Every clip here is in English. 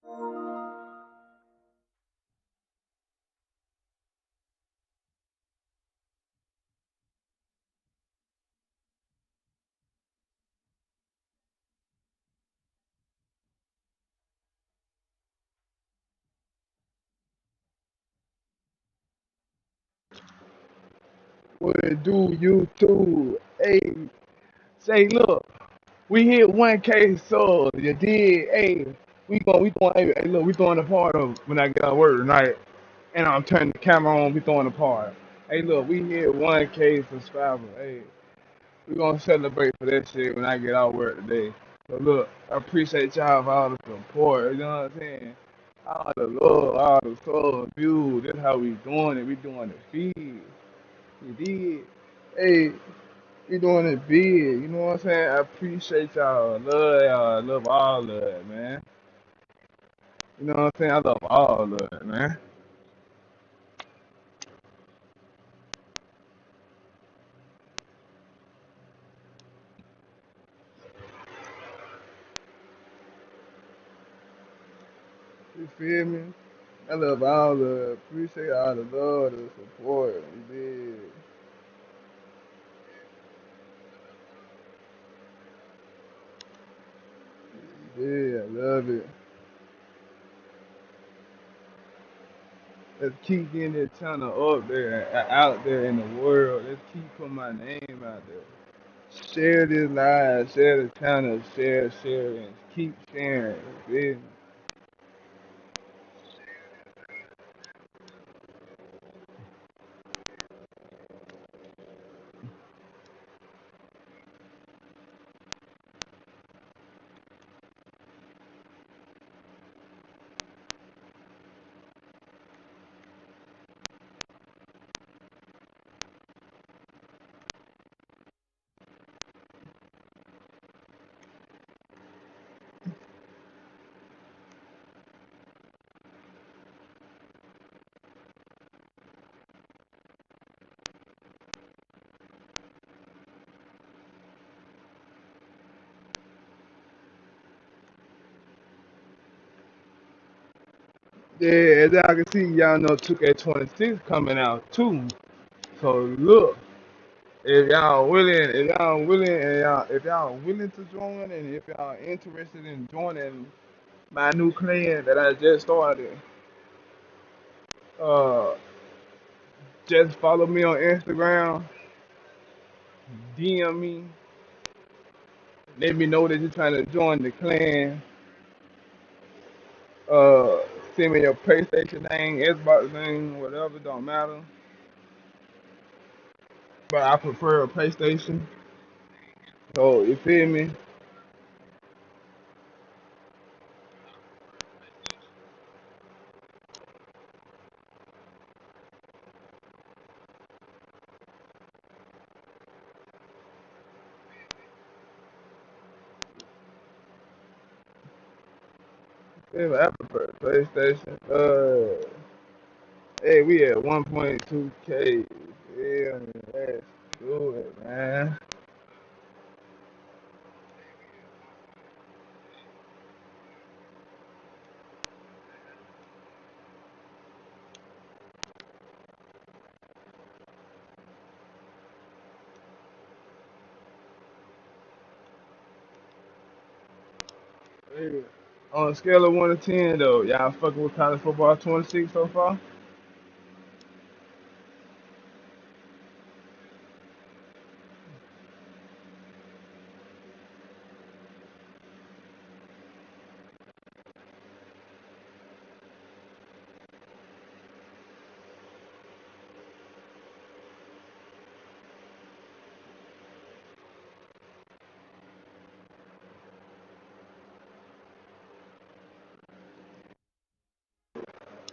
What it do, YouTube? Hey, say, look, we hit 1K subs. You did. Hey, we throwing. Hey, look, we throwing a party when I get out of work tonight, and I'm turning the camera on. We throwing a party. Hey, look, we hit 1K subscribers. Hey, we gonna celebrate for that shit when I get out of work today. So look, I appreciate y'all for all the support. You know what I'm saying? All the love, all the subs, views. That's how we doing it. We doing it feed. We did. Hey, we doing it big. You know what I'm saying? I appreciate y'all. I love y'all. I love all of it, man. You know what I'm saying? I love all of it, man. You feel me? I love all of it. Appreciate all the love, the support. You did. Yeah, I love it. Let's keep getting this channel up there, out there in the world. Let's keep putting my name out there. Share this live, share the channel, share, and keep sharing. You feel me? Yeah, as y'all can see, y'all know 2K26 coming out too. So look, if y'all willing to join, and if y'all interested in joining my new clan that I just started, uh, just follow me on Instagram, DM me, let me know that you're trying to join the clan. Uh, Send me your PlayStation name, Xbox name, whatever, don't matter. But I prefer a PlayStation. So you feel me? Yeah, I prefer PlayStation. Hey, we at 1.2K. Yeah, let's do it, man. Hey, on a scale of 1 to 10, though, y'all fucking with college football 26 so far?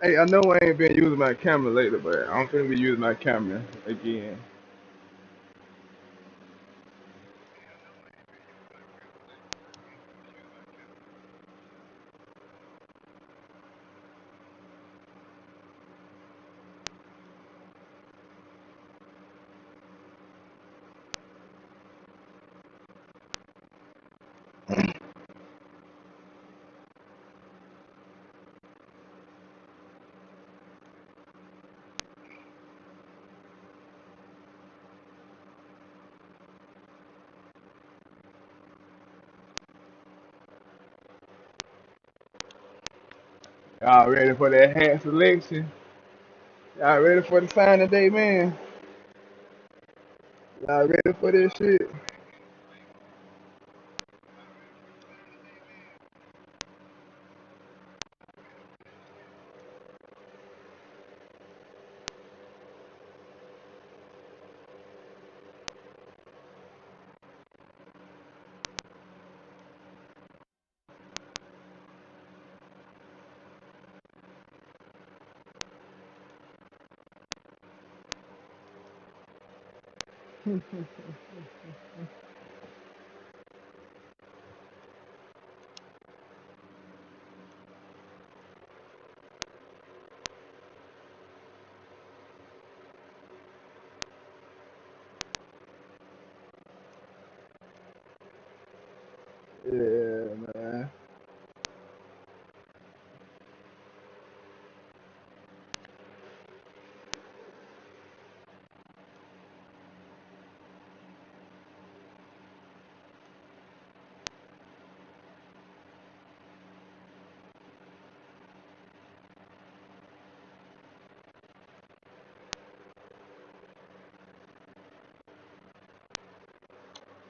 Hey, I know I ain't been using my camera lately, but I'm finna be using my camera again. Y'all ready for that hat selection? Y'all ready for the signing day, man? Y'all ready for this shit? Yeah, man.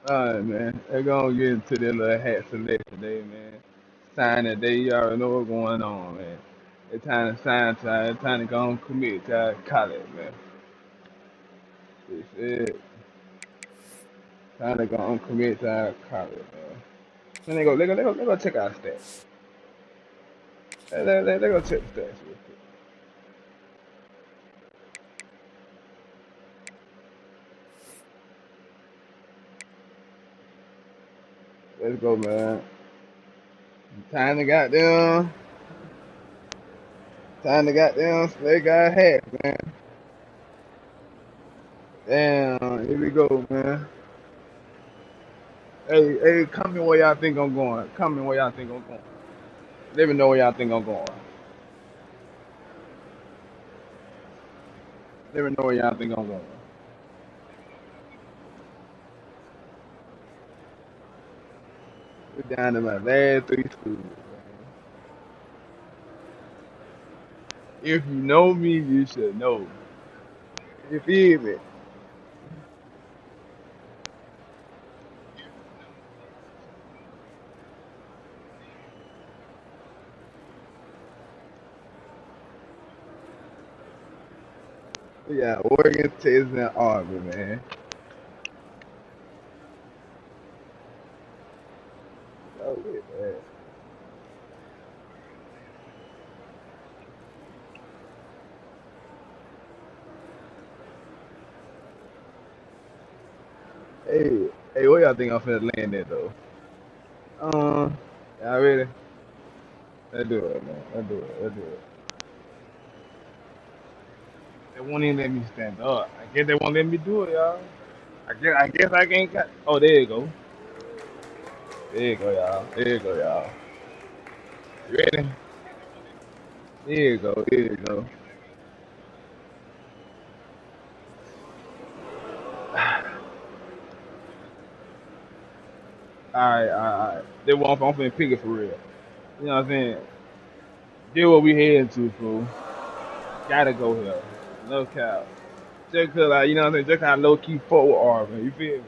Alright, man. They're gonna get into that little hat selection day, man. Signing day, you already know what's going on, man. It's time to sign time. It's time to go and commit to our college, man. It's it. Time to go and commit to our college, man. Then they go check our stats. They go check the stats real quick. Let's go, man. Time to goddamn. Time to goddamn. They got hats, man. Damn, here we go, man. Hey, comment where y'all think I'm going. Comment where y'all think I'm going. Let me know where y'all think I'm going. Let me know where y'all think I'm going. We're down to my last three schools. If you know me, you should know. You feel me? We got Oregon, Texas, and Auburn, man. Oh, wait, man. Hey, where y'all think I'm finna land at, though? Y'all ready? Let's do it, man. Let's do it. Let's do it. They won't even let me stand up. I guess they won't let me do it, y'all. I guess I can't got. Oh, there you go. There you go, y'all. There you go, y'all. You ready? There you go. There you go. Alright, alright. They want I'm finna pick it for real. You know what I'm saying? Did what we heading to, fool. Gotta go here. No cap. Just cause like, you know what I'm saying? Just kinda low key forward Auburn. You feel me?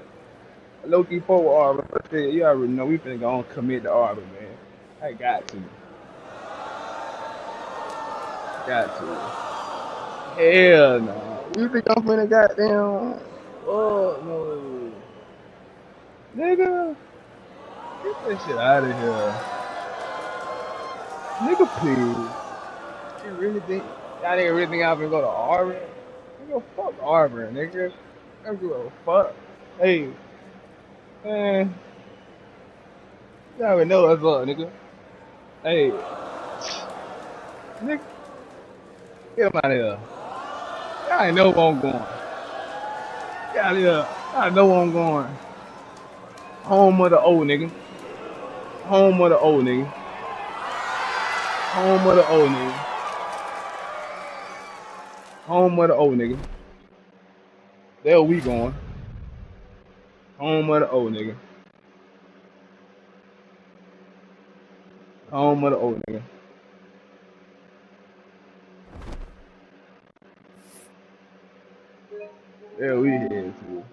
Low key forward Auburn. But shit, you already know we finna go and commit to Auburn, man. I got to. Got to. Hell no. You think I'm finna goddamn oh no. Nigga, get that shit out of here. Nigga, please. You really think y'all nigga really think I'm gonna go to Auburn? Nigga, fuck Auburn, nigga. I don't give a fuck. Hey, man, you already know what's up, nigga. Hey, nigga, get him out of here. Y'all ain't know where I'm going. Get out of here. Y'all know where I'm going. Home of the old nigga. Home of the old nigga. Home of the old nigga. Home of the old nigga. There we going. Home of the old nigga. Home of the old nigga. Yeah, we had to.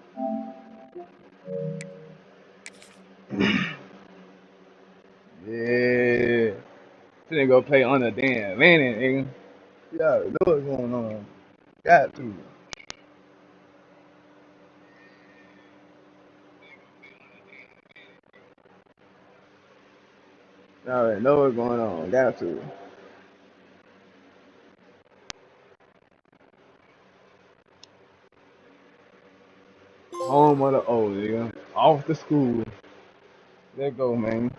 Yeah. Finna go play on the damn landing, nigga. You already know what's going on. Got to. You already know what's going on. Got to. Home of the old, nigga. Off the school. Let go, man.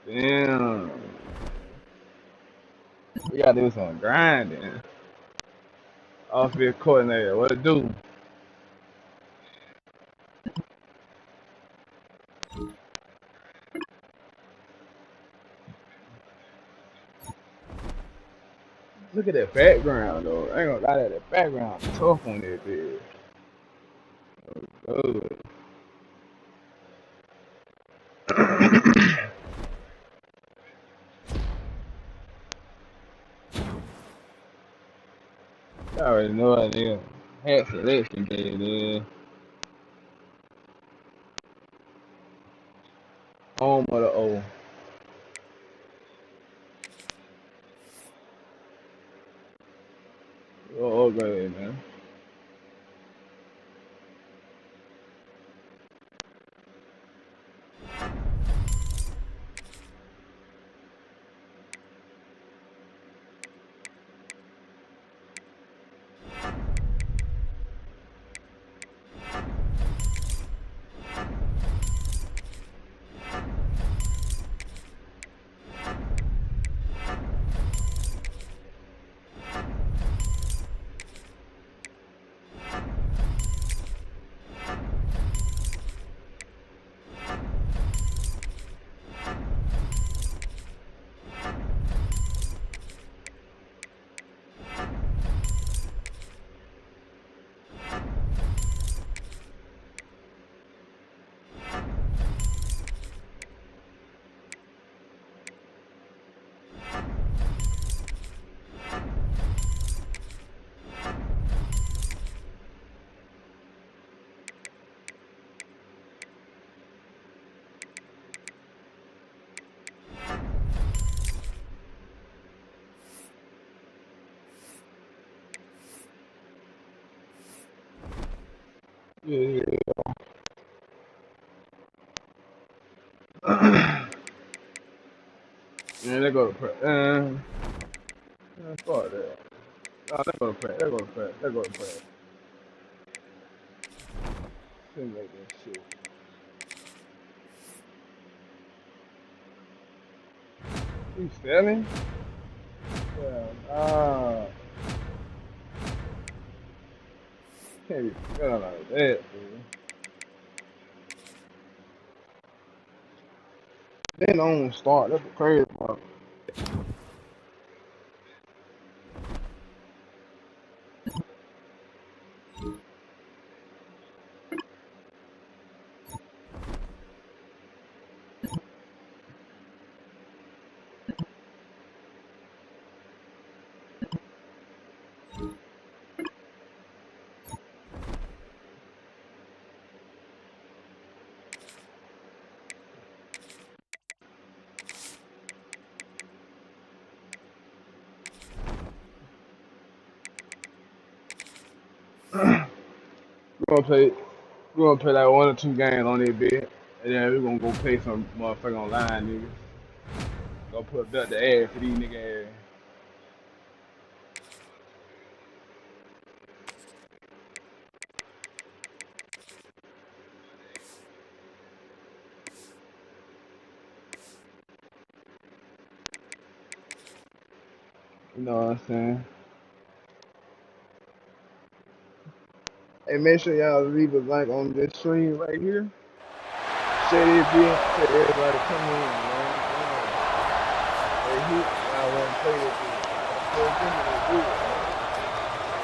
Damn. We gotta do some grinding. Offensive coordinator, what it do? Look at that background, though. I ain't gonna lie, that background tough on that bitch. Good. I already know that nigga. Hat selection game, man. Home of the O. Oh, okay, man. Yeah, yeah. Man, they go to prep. Fuck that. No, they go to prep. They go to prep. They go to prep. Shouldn't make that shit. You selling? Yeah. Can't be feeling like that, dude. They don't start. That's the crazy part. We're gonna play. We're gonna play like 1 or 2 games on that bit, and then we're gonna go play some motherfucker online, nigga. Go put a belt to ass for these niggas. You know what I'm saying? Hey, make sure y'all leave a like on this stream right here. Share it, to everybody come in, man. Hey, hit y'all want play that game. So give me that good, man.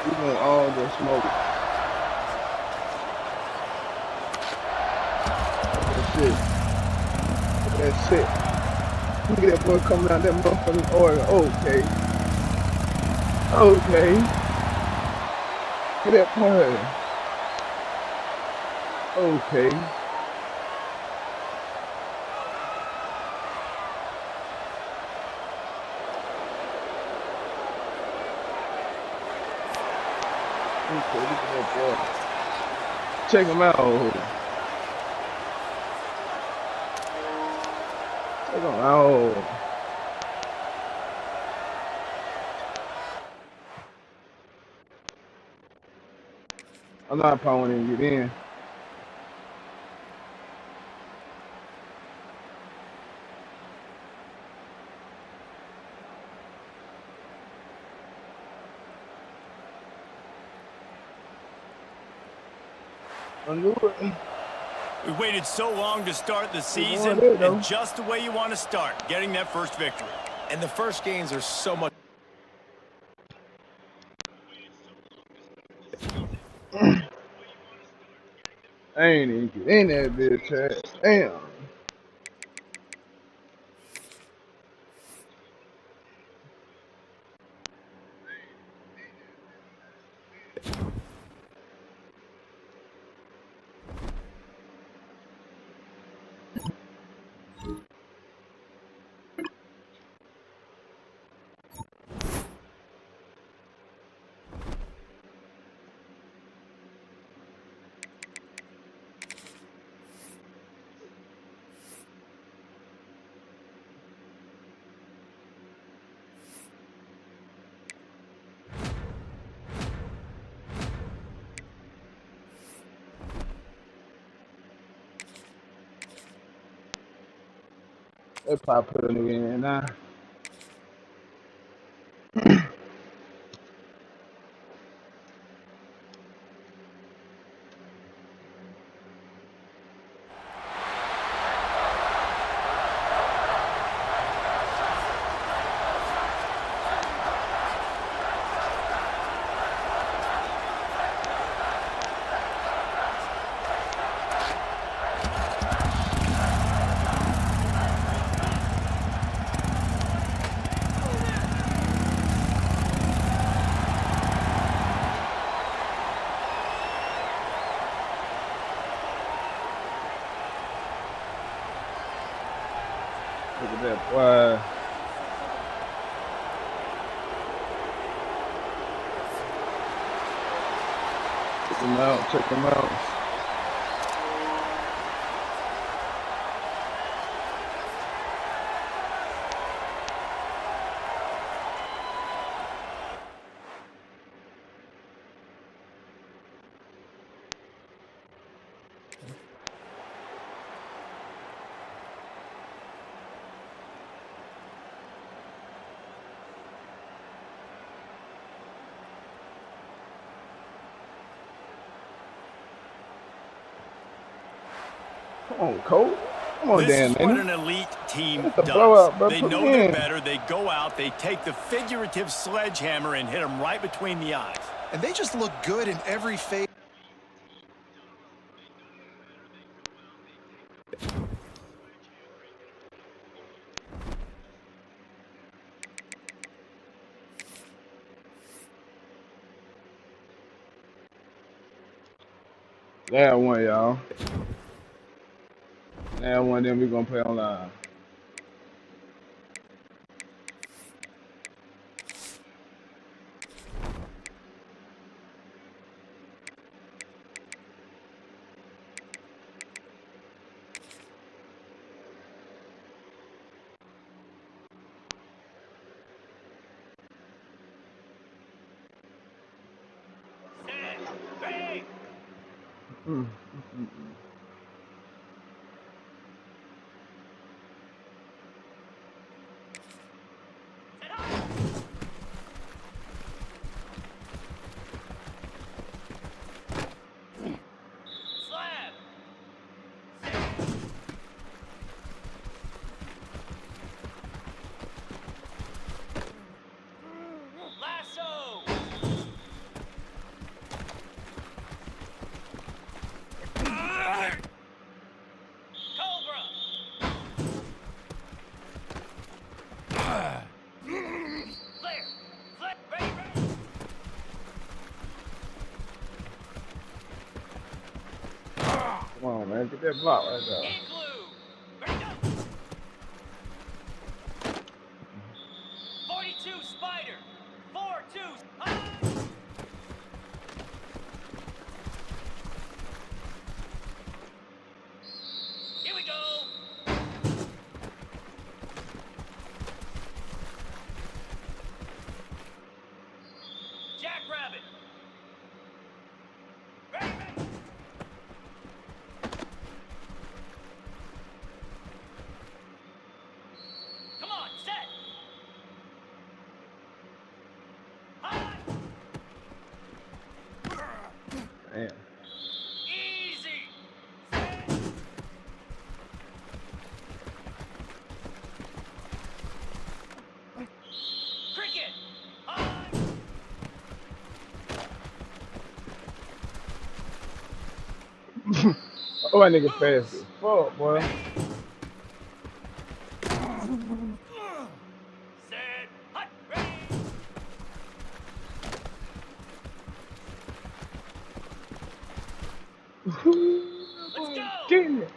We want all the smoke. That's it. That's it. Look at that boy coming out that motherfucking order. Okay. Okay. Look at that play. Okay. Okay, look at that boy. Check him out. Check him out. I'm not probably want to get in. I'm doing it. We waited so long to start the season, and just the way you want to start, getting that first victory. And the first games are so much. I ain't even get in that bitch, chat. Damn. They probably put a nigga in there now. Look at that boy. Check him out, check him out. Come on, Cole. Come on, This damn is what man. an elite team That's a does. blowout, bro. They Put know me they're in. better. They go out. They take the figurative sledgehammer and hit them right between the eyes. And they just look good in every phase. That one, y'all. That one, then we gonna play online. Mm, mm, mm, mm. that block right there. Igloo. Ready, go. 42 Spider. 4-2. Here we go. Jackrabbit. Ready, ready. Come on, set. High. Damn. Easy. Set. Cricket. High. Oh, that nigga fast as fuck, boy. Set. Hut. Ready. Let's go. Getting it.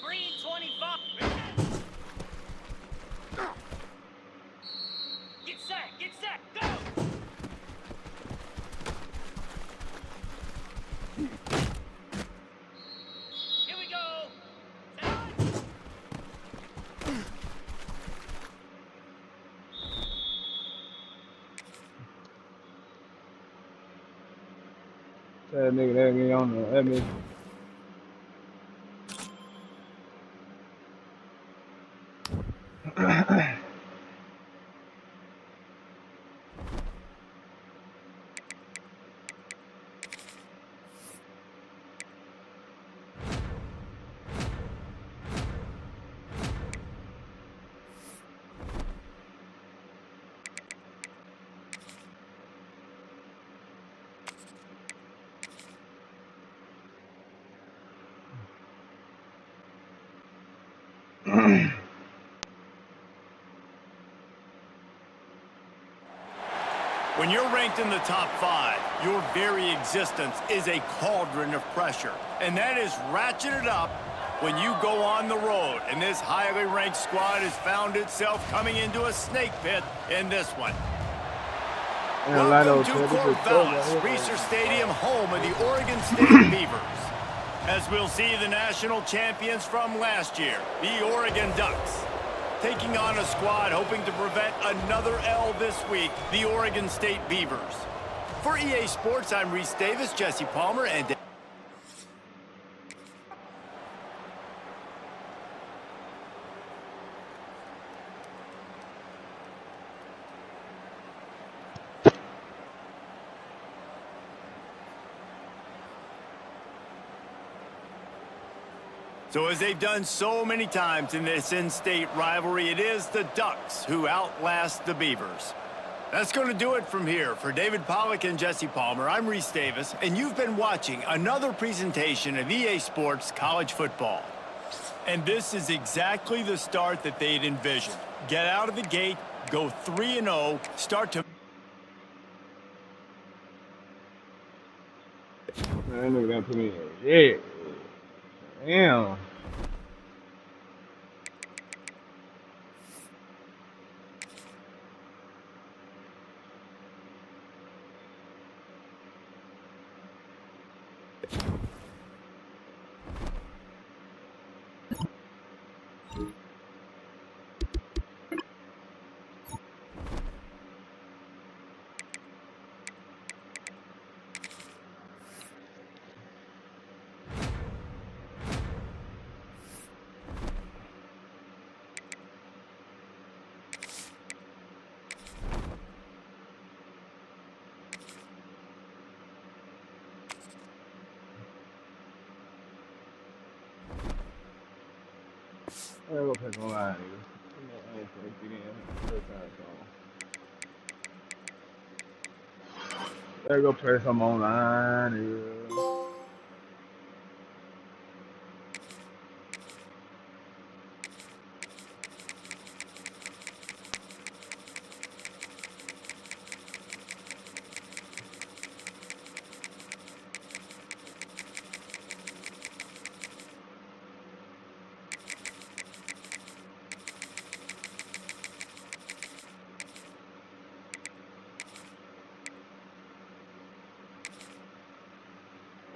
Green 25. Get set, go! Here we go! Set. That nigga, that nigga on the, that nigga. When you're ranked in the top 5, your very existence is a cauldron of pressure. And that is ratcheted up when you go on the road. And this highly ranked squad has found itself coming into a snake pit in this one. Welcome to Corvallis, Research Stadium, home of the Oregon State Beavers. As we'll see the national champions from last year, the Oregon Ducks, taking on a squad hoping to prevent another L this week, the Oregon State Beavers. For EA Sports, I'm Reese Davis, Jesse Palmer, and... So as they've done so many times in this in-state rivalry, it is the Ducks who outlast the Beavers. That's going to do it from here. For David Pollack and Jesse Palmer, I'm Reese Davis, and you've been watching another presentation of EA Sports College Football. And this is exactly the start that they'd envisioned. Get out of the gate, go 3-0, start to... Man, that nigga done put me in. Yeah. Damn. I'm gonna go play some line, nigga. I ain't finna get in. First time, so. Gotta go play some online, nigga.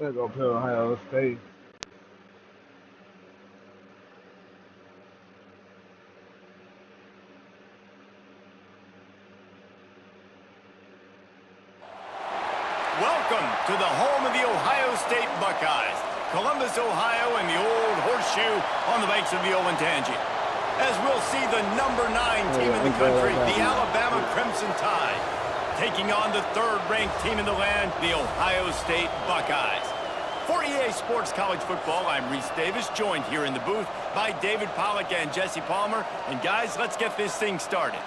Let's go play Ohio State. Welcome to the home of the Ohio State Buckeyes, Columbus, Ohio, and the old horseshoe on the banks of the Olentangy. As we'll see the number 9 team in the country, the Alabama Crimson Tide, taking on the third-ranked team in the land, the Ohio State Buckeyes. For EA Sports College Football, I'm Reese Davis, joined here in the booth by David Pollack and Jesse Palmer. And guys, let's get this thing started.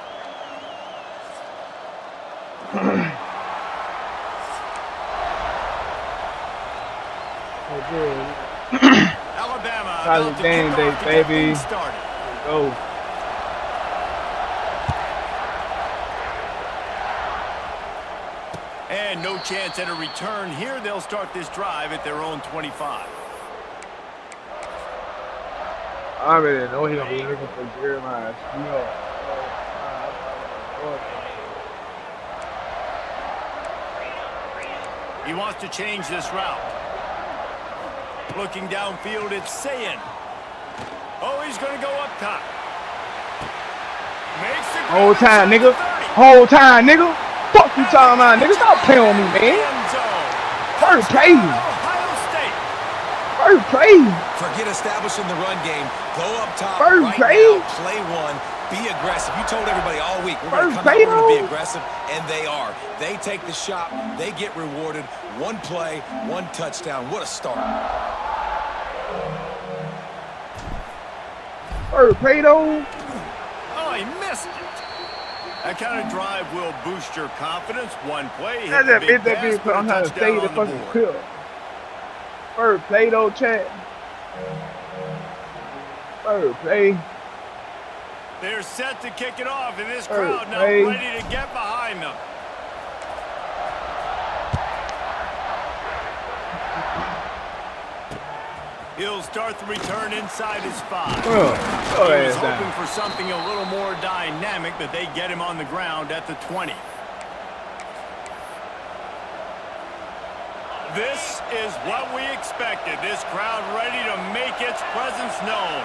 Alabama about to game kick day, off to baby. get things started. Go. And no chance at a return here. They'll start this drive at their own 25. I already know he's gonna be looking for Jeremiah Smith. He wants to change this route. Looking downfield, it's Sayin. Oh, he's going to go up top. Makes the Whole grab time, inside nigga. the 30. Whole time, nigga. Fuck you talking about, nigga. Stop playing with me, man. End zone. First play. Ohio State. First play. Forget establishing the run game. Go up top First right play. now. Play one. Be aggressive. You told everybody all week we're going to First come out, play, we're going to be though. aggressive, and they are. They take the shot. They get rewarded. One play, one touchdown. What a start. First play, though. Oh, he missed it. That kind of drive will boost your confidence. One play, hit That's the that big bitch that pass, bitch put a I'm trying to touchdown stay the on fucking board. clip. First play, though, chat. First play. They're set to kick it off, and this First crowd now play. ready to get behind them. He'll start the return inside his 5. Oh, He was ass hoping down. for something a little more dynamic, but they get him on the ground at the 20. This is what we expected. This crowd ready to make its presence known.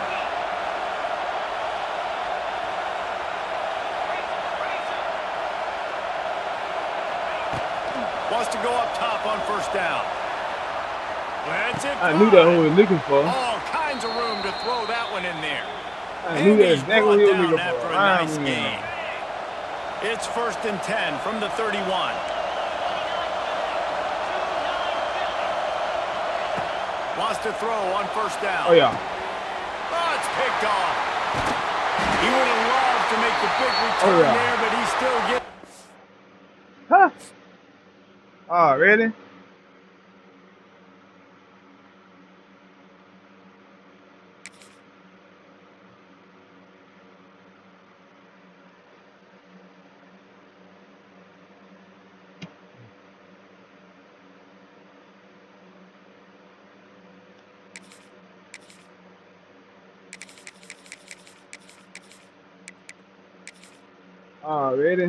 Wants to go up top on first down. That's it. I knew that who was looking for. All kinds of room to throw that one in there. I knew that he's exactly what brought he was down looking after for. a nice gain. It's 1st and 10 from the 31. Wants to throw on first down. Oh, yeah. Oh, it's picked off. He would have loved to make the big return yeah. there, but he still gets... Huh? Oh, really? Already.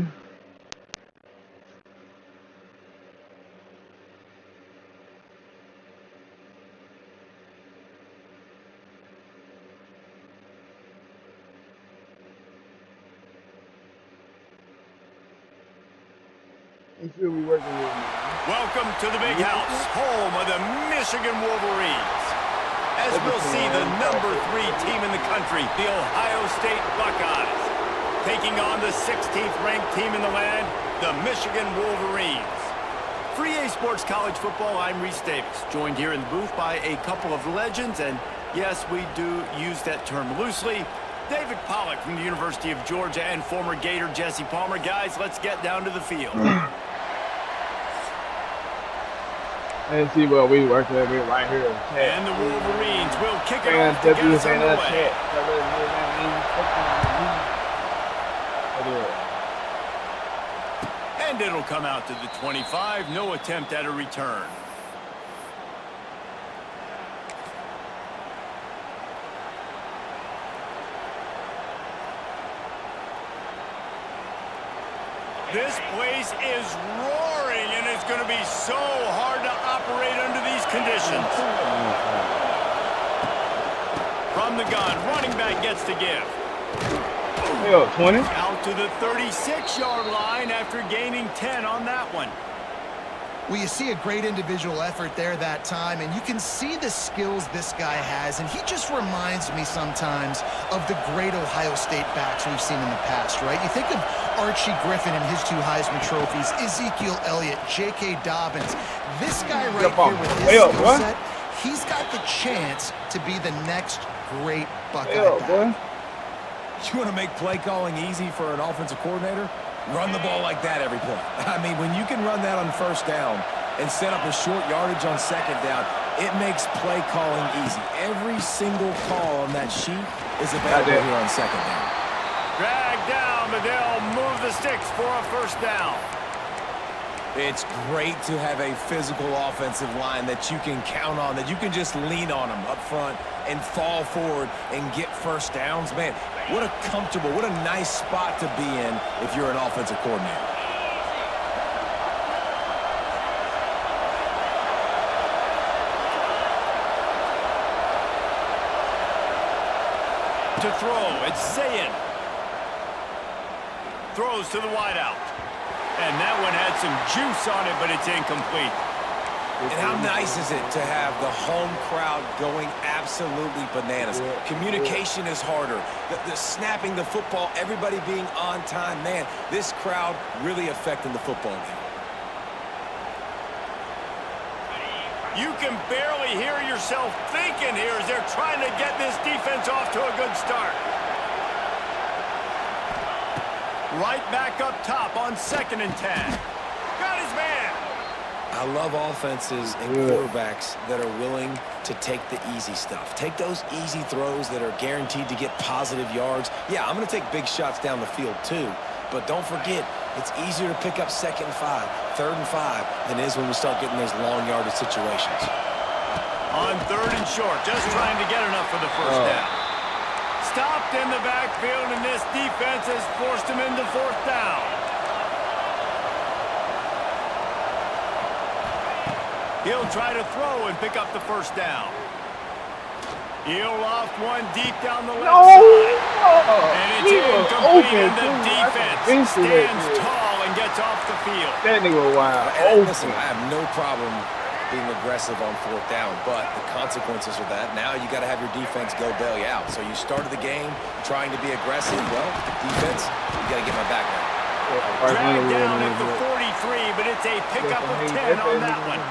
You should be working with me. Welcome to the big house, home of the Michigan Wolverines. As we'll see the number 3 team in the country, the Ohio State Buckeyes, taking on the 16th ranked team in the land, the Michigan Wolverines. For EA Sports College Football, I'm Reese Davis, joined here in the booth by a couple of legends, and yes, we do use that term loosely. David Pollack from the University of Georgia and former Gator Jesse Palmer. Guys, let's get down to the field. Let's see what we work with right here. And the Wolverines will kick it And off to get W us saying that underway. shit. And it'll come out to the 25. No attempt at a return. This place is roaring, and is going to be so hard to operate under these conditions. From the gun, running back gets to give. Yo, 20. Out to the 36-yard line after gaining 10 on that one. Well, you see a great individual effort there that time, and you can see the skills this guy has, and he just reminds me sometimes of the great Ohio State backs we've seen in the past, right? You think of Archie Griffin and his 2 Heisman trophies, Ezekiel Elliott, J.K. Dobbins. This guy right here with his skill set, he's got the chance to be the next great Buckeye back. You want to make play calling easy for an offensive coordinator? Run the ball like that every play. I mean, when you can run that on first down and set up a short yardage on second down, it makes play calling easy. Every single call on that sheet is available here on second down. Drag down, but they'll move the sticks for a first down. It's great to have a physical offensive line that you can count on, that you can just lean on them up front and fall forward and get first downs. Man, what a comfortable, what a nice spot to be in if you're an offensive coordinator. To throw, it's Zayn. Throws to the wideout. And that one had some juice on it, but it's incomplete. And how nice is it to have the home crowd going absolutely bananas? Communication is harder. The snapping the football, everybody being on time. Man, this crowd really affecting the football game. You can barely hear yourself thinking here as they're trying to get this defense off to a good start. Right back up top on 2nd and 10. Got his man. I love offenses and quarterbacks that are willing to take the easy stuff. Take those easy throws that are guaranteed to get positive yards. Yeah, I'm going to take big shots down the field too. But don't forget, it's easier to pick up 2nd and 5, 3rd and 5 than it is when we start getting those long yardage situations. On 3rd and short, just trying to get enough for the first down. Stopped in the backfield, and this defense has forced him into 4th down. He'll try to throw and pick up the first down. He'll loft one deep down the left side. And it's incomplete, and the defense stands tall and gets off the field. That nigga wild. Listen, I have no problem being aggressive on 4th down, but the consequences of that, now you got to have your defense go bail you out. So you started the game trying to be aggressive. Well, defense, you got to get my back now. Dragged down at the 43, but it's a pickup of 10 on that one.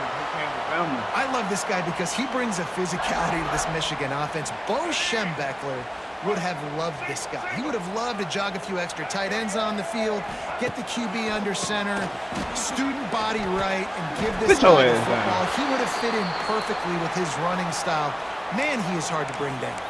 I love this guy because he brings a physicality to this Michigan offense. Bo Schembechler would have loved this guy. He would have loved to jog a few extra tight ends on the field, get the QB under center, student body right, and give this guy the football. He would have fit in perfectly with his running style. Man, he is hard to bring down.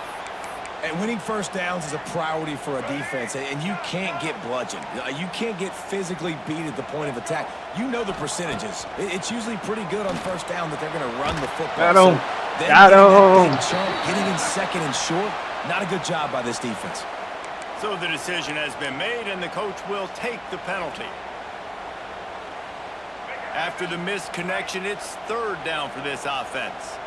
And winning first downs is a priority for a defense, and you can't get bludgeoned. You can't get physically beat at the point of attack. You know the percentages. It's usually pretty good on first down that they're going to run the football. Got him. Got him. Getting in 2nd and short, not a good job by this defense. So the decision has been made, and the coach will take the penalty. After the missed connection, it's 3rd down for this offense.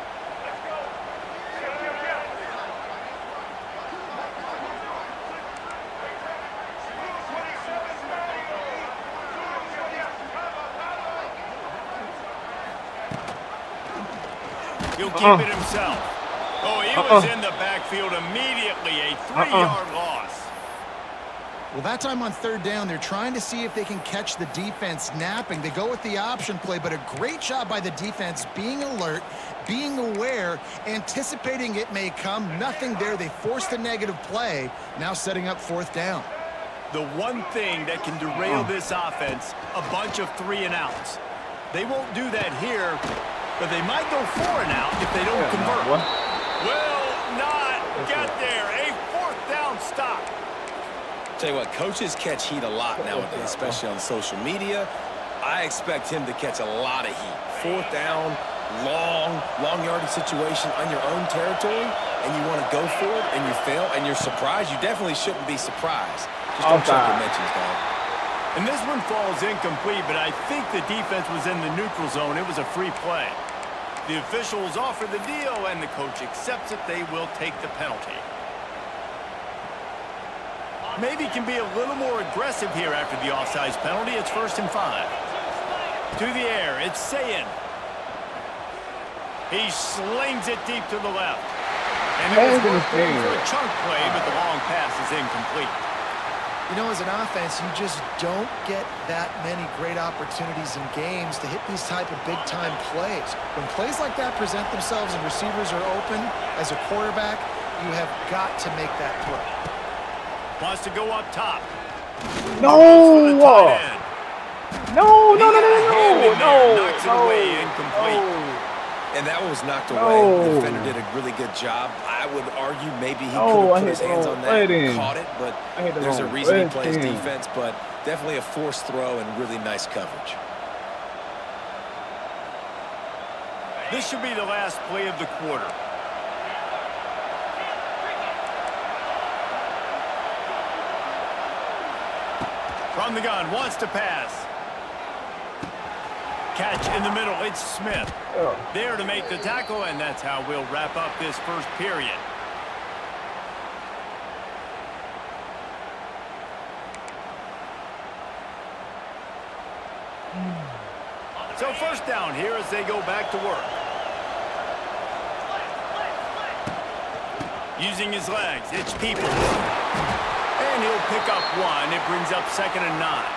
He'll keep it himself. Oh, he was in the backfield immediately. A 3-yard loss. Well, that time on 3rd down, they're trying to see if they can catch the defense napping. They go with the option play, but a great job by the defense being alert, being aware, anticipating it may come. Nothing there. They forced a negative play, now setting up 4th down. The one thing that can derail this offense, a bunch of 3-and-outs. They won't do that here, but they might go 4-and-out if they don't convert. Will not get there. A 4th down stop. Tell you what, coaches catch heat a lot nowadays, especially on social media. I expect him to catch a lot of heat. 4th down, long yardage situation on your own territory, and you want to go for it, and you fail, and you're surprised. You definitely shouldn't be surprised. Just don't check your mentions, dog. And this one falls incomplete, but I think the defense was in the neutral zone. It was a free play. The officials offer the deal, and the coach accepts it. They will take the penalty. Maybe can be a little more aggressive here after the offsides penalty. It's 1st and 5. To the air, it's Sayin. He slings it deep to the left. And it was worth going for a chunk play, but the long pass is incomplete. You know, as an offense, you just don't get that many great opportunities in games to hit these type of big-time plays. When plays like that present themselves and receivers are open, as a quarterback, you have got to make that play. Wants to go up top. No! No! Knocks it away, incomplete. And that one was knocked away. The defender did a really good job. I would argue maybe he could have put his hands on that and caught it, but there's a reason he plays defense, but definitely a forced throw and really nice coverage. This should be the last play of the quarter. From the gun, wants to pass. Catch in the middle, it's Smith. There to make the tackle, and that's how we'll wrap up this first period. So 1st down here as they go back to work. Using his legs, it's Peoples. And he'll pick up 1. It brings up 2nd and 9.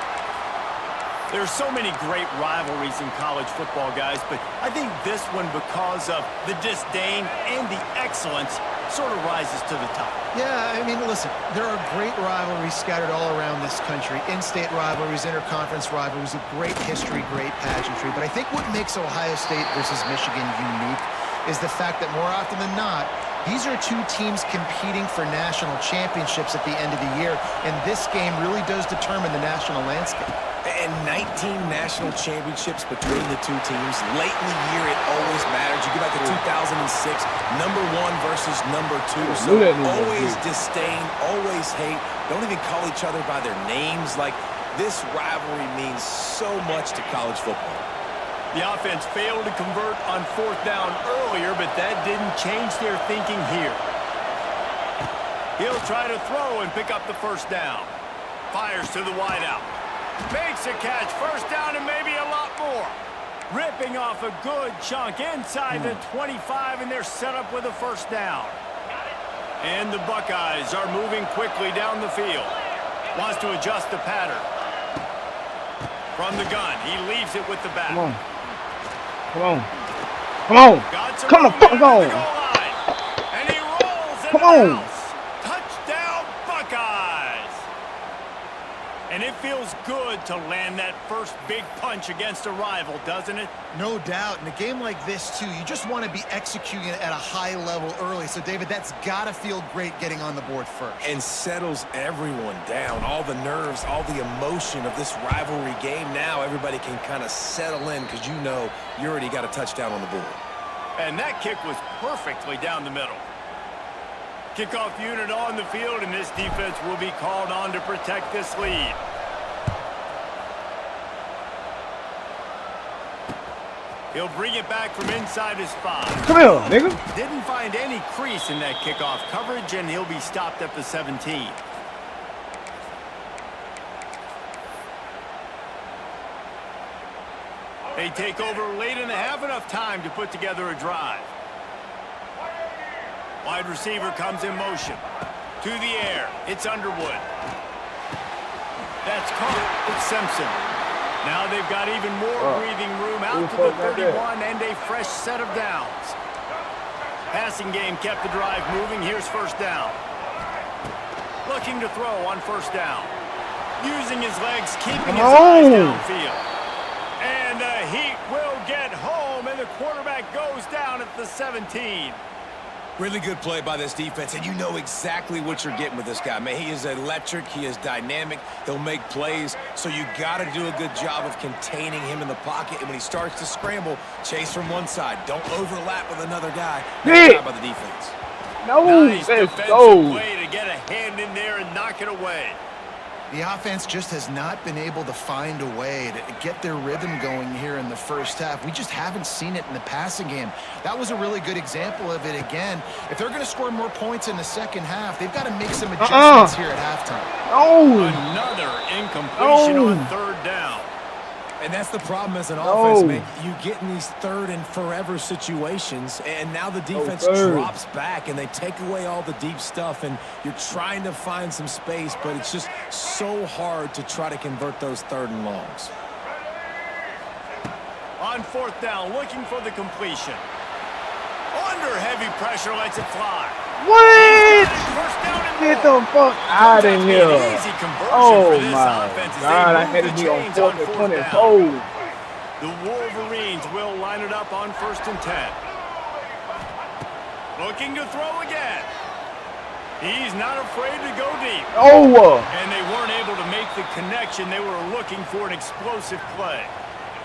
There's so many great rivalries in college football, guys, but I think this one, because of the disdain and the excellence, sort of rises to the top. Yeah, I mean, listen, there are great rivalries scattered all around this country. In-state rivalries, interconference rivalries, a great history, great pageantry. But I think what makes Ohio State versus Michigan unique is the fact that more often than not, these are two teams competing for national championships at the end of the year, and this game really does determine the national landscape. And 19 national championships between the two teams. Late in the year, it always matters. You go back to 2006, number 1 versus number 2. So always disdain, always hate. Don't even call each other by their names. Like, this rivalry means so much to college football. The offense failed to convert on 4th down earlier, but that didn't change their thinking here. He'll try to throw and pick up the 1st down. Fires to the wideout. Makes a catch, 1st down and maybe a lot more. Ripping off a good chunk inside the 25, and they're set up with a 1st down. And the Buckeyes are moving quickly down the field. Wants to adjust the pattern. From the gun, he leaves it with the back. Come on. Come the fuck on. And he rolls in Come the on. house. Touchdown, Buckeyes. And it feels good to land that first big punch against a rival, doesn't it? No doubt. In a game like this, too, you just want to be executing it at a high level early. So, David, that's got to feel great getting on the board first. And settles everyone down. All the nerves, all the emotion of this rivalry game. Now everybody can kind of settle in because you know you already got a touchdown on the board. And that kick was perfectly down the middle. Kickoff unit on the field, and this defense will be called on to protect this lead. He'll bring it back from inside his 5. Come here, nigga. Didn't find any crease in that kickoff coverage, and he'll be stopped at the 17. They take over late in the half, enough time to put together a drive. Wide receiver comes in motion. To the air, it's Underwood. That's caught. It's Simpson. Now they've got even more breathing room out to the 31 and a fresh set of downs. Passing game kept the drive moving. Here's 1st down. Looking to throw on 1st down. Using his legs, keeping his eyes downfield. And the Heat will get home, and the quarterback goes down at the 17. Really good play by this defense, and you know exactly what you're getting with this guy. Man, he is electric. He is dynamic. He'll make plays, so you got to do a good job of containing him in the pocket. And when he starts to scramble, chase from one side. Don't overlap with another guy. Nice job by the defense. Nice defensive play to get a hand in there and knock it away. The offense just has not been able to find a way to get their rhythm going here in the first half. We just haven't seen it in the passing game. That was a really good example of it again. If they're going to score more points in the second half, they've got to make some adjustments here at halftime. Oh! Another incompletion on third down. And that's the problem as an offense, man. You get in these third and forever situations, and now the defense drops back, and they take away all the deep stuff, and you're trying to find some space, but it's just so hard to try to convert those third and longs. On fourth down, looking for the completion. Under heavy pressure, lets it fly. What? Get the fuck out of here. Oh my God, I had to be on 4th and 24. The Wolverines will line it up on 1st and 10. Looking to throw again. He's not afraid to go deep. Oh! And they weren't able to make the connection. They were looking for an explosive play.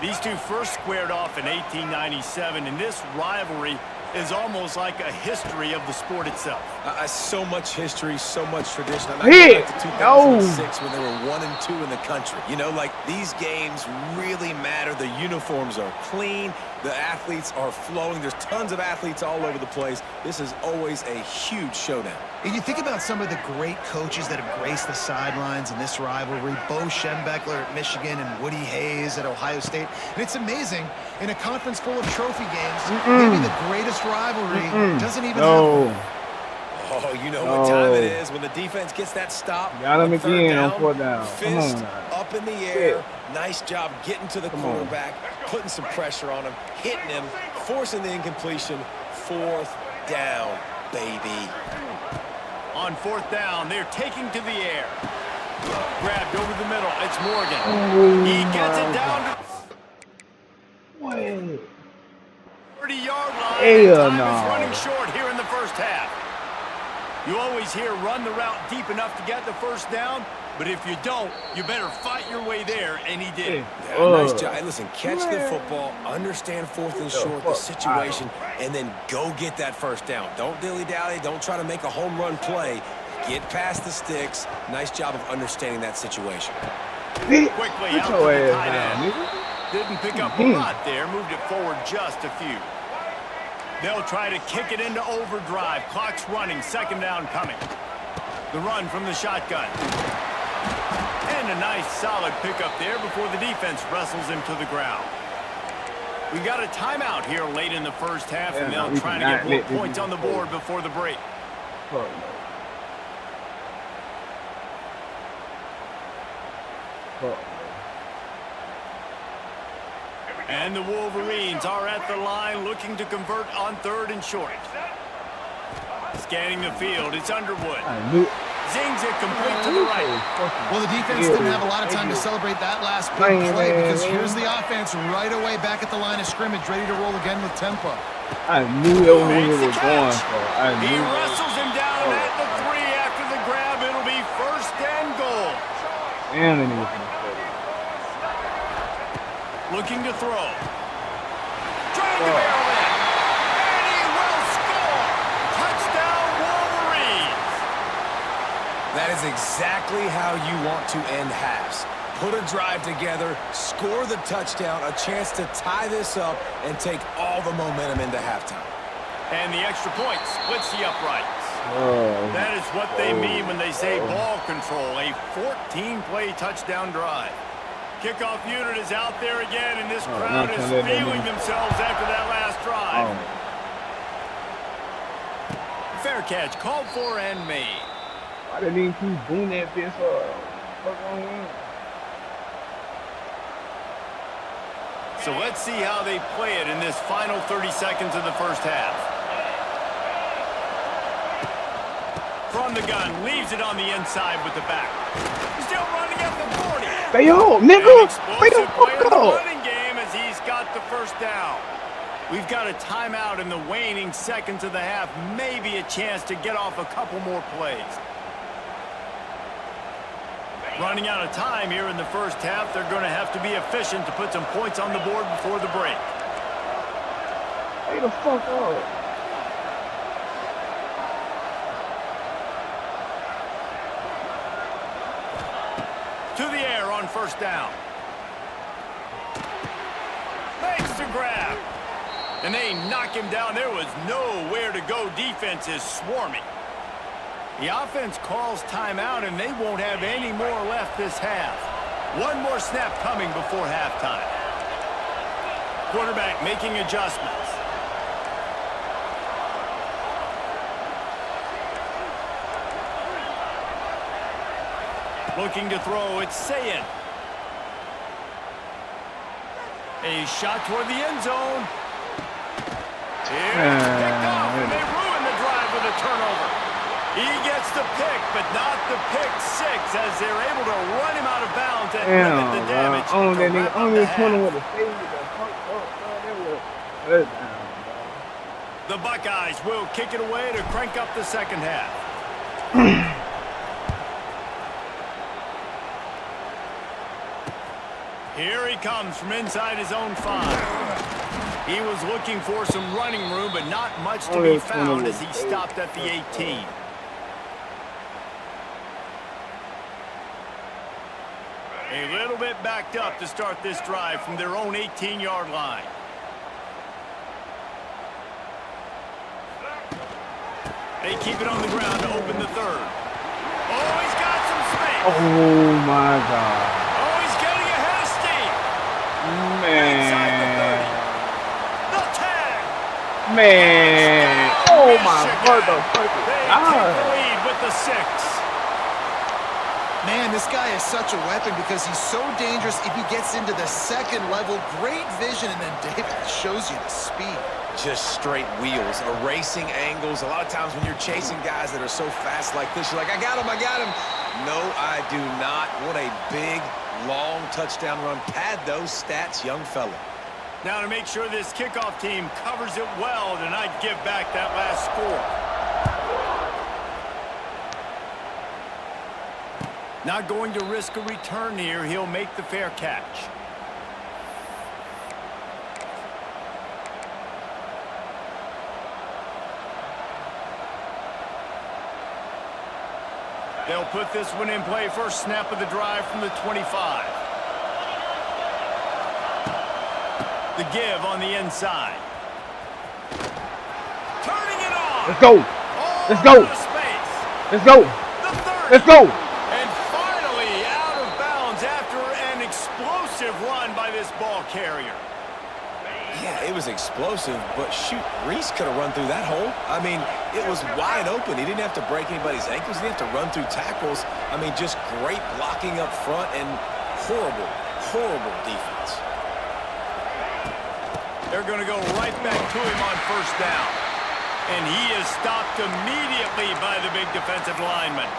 These two first squared off in 1897, and this rivalry is almost like a history of the sport itself. So much history, so much tradition. I'm going back to 2006 when they were 1-2 in the country. You know, like, these games really matter. The uniforms are clean. The athletes are flowing. There's tons of athletes all over the place. This is always a huge showdown. And you think about some of the great coaches that have graced the sidelines in this rivalry. Bo Schembechler at Michigan and Woody Hayes at Ohio State. And it's amazing, in a conference full of trophy games, maybe the greatest rivalry doesn't even happen. Oh, you know what time it is when the defense gets that stop. Got him again on 4th down. Fist up in the air. Nice job getting to the quarterback, putting some pressure on him, hitting him, forcing the incompletion. 4th down, baby. On 4th down, they're taking to the air. Grabbed over the middle. It's Morgan. He gets it down to 30-yard line. Time is running short here in the first half. You always hear run the route deep enough to get the first down, but if you don't, you better fight your way there, and he did. Yeah, nice job. Hey, listen, catch the football, understand 4th and short, the situation, and then go get that first down. Don't dilly-dally. Don't try to make a home run play. Get past the sticks. Nice job of understanding that situation. Quickly out to the tight end. Didn't pick up a lot there. Moved it forward just a few. They'll try to kick it into overdrive. Clock's running. 2nd down coming. The run from the shotgun. And a nice solid pickup there before the defense wrestles him to the ground. We got a timeout here late in the first half, and they'll try to get more points on the board before the break. And the Wolverines are at the line looking to convert on 3rd and short. Scanning the field, it's Underwood. Zings it complete to the right. Well, the defense didn't have a lot of time to celebrate that last big play because here's the offense right away back at the line of scrimmage, ready to roll again with tempo. I knew that was where he was going for. He wrestles him down at the 3 after the grab. It'll be 1st and goal. And then he was going to looking to throw. Trying to barrel in. And he will score. Touchdown, Wolverines. That is exactly how you want to end halves. Put a drive together, score the touchdown, a chance to tie this up, and take all the momentum into halftime. And the extra point splits the uprights. That is what they mean when they say ball control. A 14-play touchdown drive. Kickoff unit is out there again, and this crowd is feeling themselves after that last drive. Fair catch, called for and made. Why didn't he keep booming that bitch up? So let's see how they play it in this final 30 seconds of the first half. From the gun, leaves it on the inside with the back. Still running at the 40. Stay on, nigga! Stay the fuck up! Running game as he's got the first down. We've got a timeout in the waning seconds of the half. Maybe a chance to get off a couple more plays. Running out of time here in the first half. They're going to have to be efficient to put some points on the board before the break. Stay the fuck up. to the air on first down. Makes the grab. And they knock him down. There was nowhere to go. Defense is swarming. The offense calls timeout, and they won't have any more left this half. One more snap coming before halftime. Quarterback making adjustments. Looking to throw, it's Sayin. A shot toward the end zone. Here it's picked off, and they ruin the drive with a turnover. He gets the pick, but not the pick six, as they're able to run him out of bounds and limit the damage. The Buckeyes will kick it away to crank up the second half. Here he comes from inside his own 5. He was looking for some running room, but not much to be found as he stopped at the 18. A little bit backed up to start this drive from their own 18-yard line. They keep it on the ground to open the third. Oh, he's got some space. Oh, my God. Oh, he's getting ahead of steam. Man. The 10. Man. Oh, my motherfucker. They take the lead with the 6. Man, this guy is such a weapon because he's so dangerous if he gets into the second level. Great vision, and then David shows you the speed. Just straight wheels, erasing angles. A lot of times when you're chasing guys that are so fast like this, you're like, I got him, I got him. No, I do not. What a big, long touchdown run. Pad those stats, young fella. Now to make sure this kickoff team covers it well to not give back that last score. Not going to risk a return here. He'll make the fair catch. They'll put this one in play. First snap of the drive from the 25. The give on the inside. Turning it on. Let's go. Let's go. Let's go. Let's go. And finally out of bounds after an explosive run by this ball carrier. Yeah, it was explosive, but shoot, Reese could have run through that hole. I mean, it was wide open. He didn't have to break anybody's ankles. He didn't have to run through tackles. I mean, just great blocking up front and horrible, horrible defense. They're going to go right back to him on first down. And he is stopped immediately by the big defensive lineman.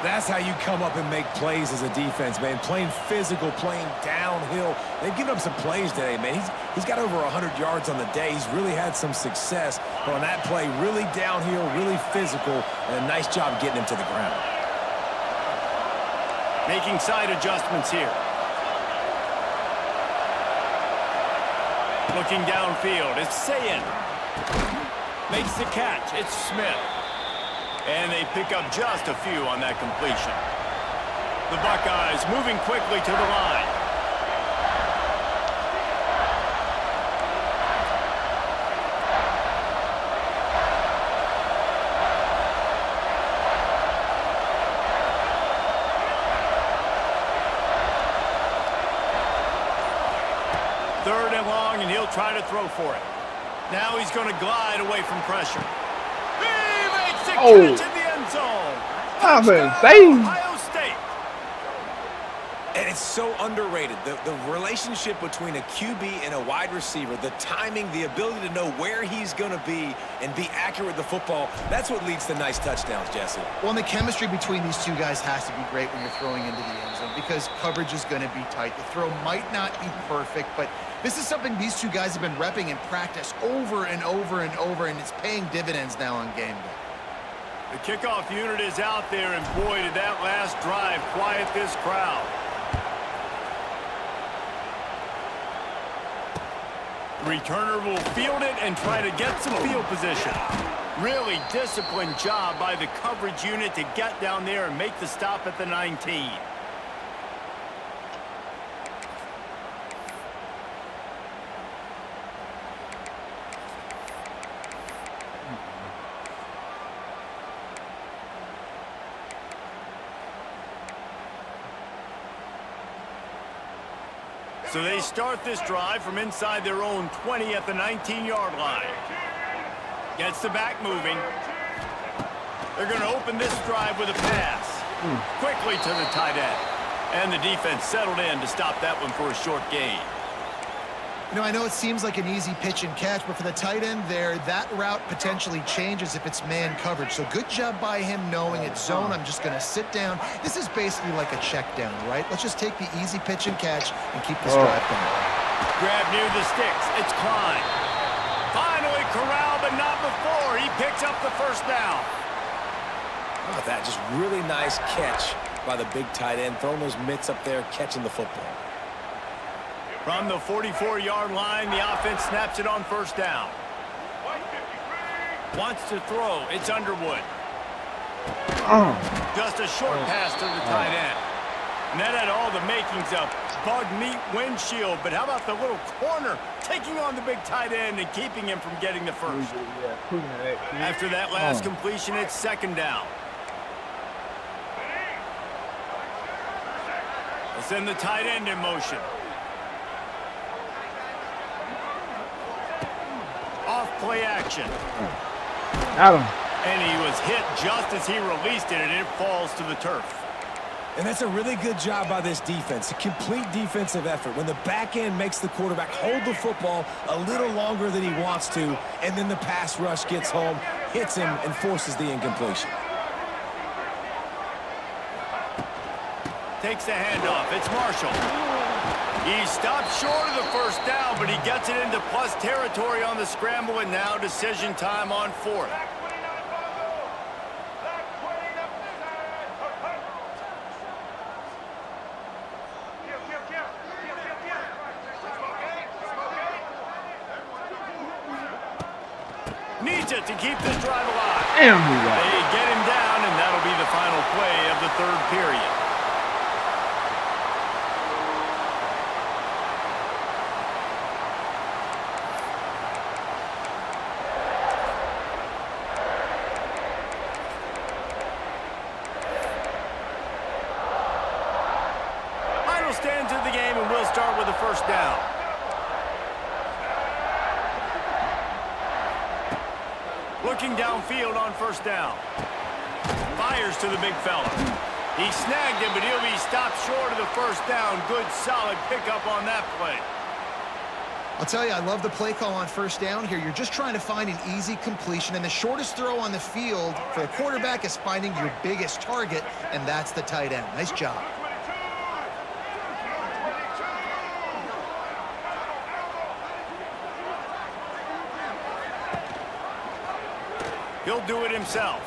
That's how you come up and make plays as a defense, man. Playing physical, playing downhill. They've given up some plays today, man. He's got over 100 yards on the day. He's really had some success. But on that play, really downhill, really physical, and a nice job getting him to the ground. Making side adjustments here. Looking downfield, it's Sayin. Makes the catch, it's Smith. And they pick up just a few on that completion. The Buckeyes moving quickly to the line. Third and long, and he'll try to throw for it. Now he's going to glide away from pressure. Catch in the end zone. Ohio State. And it's so underrated. The relationship between a QB and a wide receiver, the timing, the ability to know where he's going to be and be accurate with the football, that's what leads to nice touchdowns, Jesse. Well, and the chemistry between these two guys has to be great when you're throwing into the end zone because coverage is going to be tight. The throw might not be perfect, but this is something these two guys have been repping in practice over and over and over, and it's paying dividends now on game day. The kickoff unit is out there, and boy, did that last drive quiet this crowd. The returner will field it and try to get some field position. Really disciplined job by the coverage unit to get down there and make the stop at the 19. So they start this drive from inside their own 20 at the 19-yard line. Gets the back moving. They're going to open this drive with a pass. Quickly to the tight end. And the defense settled in to stop that one for a short gain. You know, I know it seems like an easy pitch and catch, but for the tight end there, that route potentially changes if it's man coverage. So good job by him knowing it's zone. I'm just going to sit down. This is basically like a check down, right? Let's just take the easy pitch and catch and keep this drive going. Grab near the sticks. It's Klein. Finally corralled, but not before. He picks up the first down. How about that? Just really nice catch by the big tight end, throwing those mitts up there, catching the football. From the 44-yard line, the offense snaps it on first down. Wants to throw. It's Underwood. Just a short pass to the tight end. And that had all the makings of bug meat windshield. But how about the little corner taking on the big tight end and keeping him from getting the first? After that last completion, it's second down. They'll send the tight end in motion. Off play action. Got him. And he was hit just as he released it, and it falls to the turf. And that's a really good job by this defense, a complete defensive effort. When the back end makes the quarterback hold the football a little longer than he wants to, and then the pass rush gets home, hits him, and forces the incompletion. Takes the handoff. It's Marshall. He stops short of the first down, but he gets it into plus territory on the scramble, and now decision time on fourth. Needs it to keep this drive alive. Damn, they get him down, and that'll be the final play of the third period. Stands in the game, and we'll start with a first down. Looking downfield on first down. Fires to the big fella. He snagged him, but he'll be stopped short of the first down. Good, solid pickup on that play. I'll tell you, I love the play call on first down here. You're just trying to find an easy completion, and the shortest throw on the field for a quarterback is finding your biggest target, and that's the tight end. Nice job. He'll do it himself.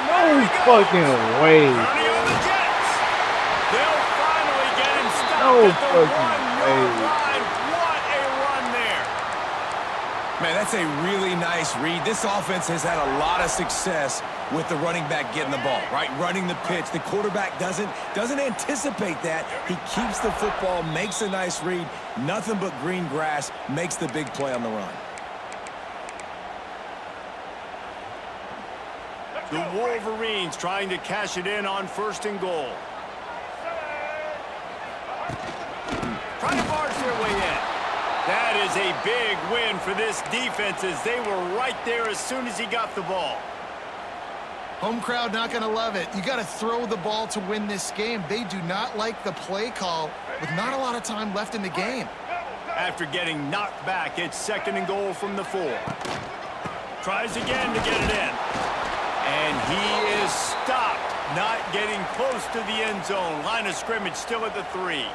No fucking way. Running on the Jets. They'll finally get him stopped No at the fucking 1-yard way. line. What a run there. Man, that's a really nice read. This offense has had a lot of success with the running back getting the ball, right? Running the pitch. The quarterback doesn't anticipate that. He keeps the football, makes a nice read. Nothing but green grass, makes the big play on the run. The Wolverines trying to cash it in on first and goal. Trying to barge their way in. That is a big win for this defense, as they were right there as soon as he got the ball. Home crowd not going to love it. You got to throw the ball to win this game. They do not like the play call with not a lot of time left in the game. After getting knocked back, it's second and goal from the 4. Tries again to get it in. And he is stopped, not getting close to the end zone. Line of scrimmage still at the 3.